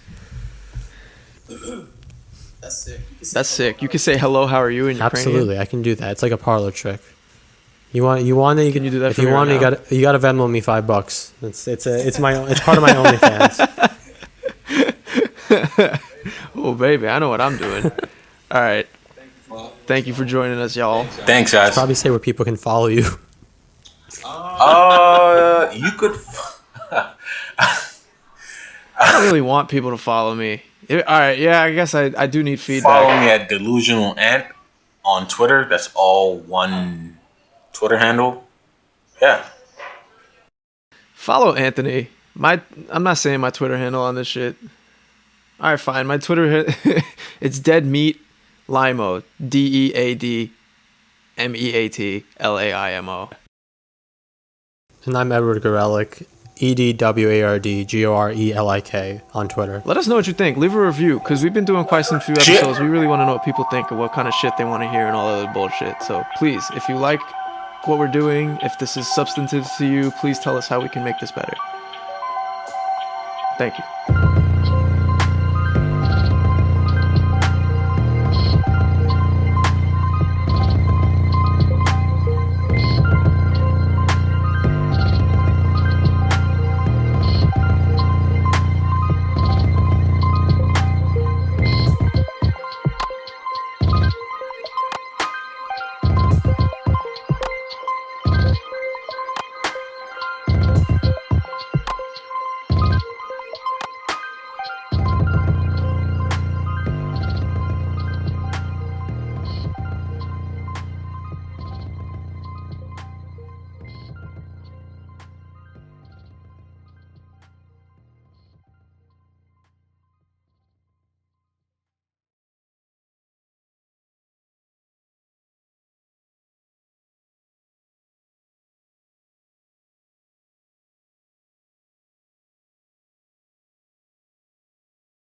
That's sick. You can say hello, how are you in Ukrainian? Absolutely, I can do that. It's like a parlor trick. You want it? Can you do that? If you want it, you got to Venmo me $5. It's part of my OnlyFans. Oh baby, I know what I'm doing. All right. Thank you for joining us, y'all. Thanks, guys. Probably say where people can follow you. You could. I don't really want people to follow me. All right, yeah, I guess I do need feedback. Follow me at Delusional Ant on Twitter. That's all one Twitter handle. Yeah. Follow Anthony. I'm not saying my Twitter handle on this shit. All right, fine. My Twitter it's Dead Meat Limo, DEAD MEATLAIMO. And I'm Edward Gorelik, EDWARDGORELIK on Twitter. Let us know what you think. Leave a review, because we've been doing quite some few episodes. We really want to know what people think and what kind of shit they want to hear and all that other bullshit. So please, if you like what we're doing, if this is substantive to you, please tell us how we can make this better. Thank you.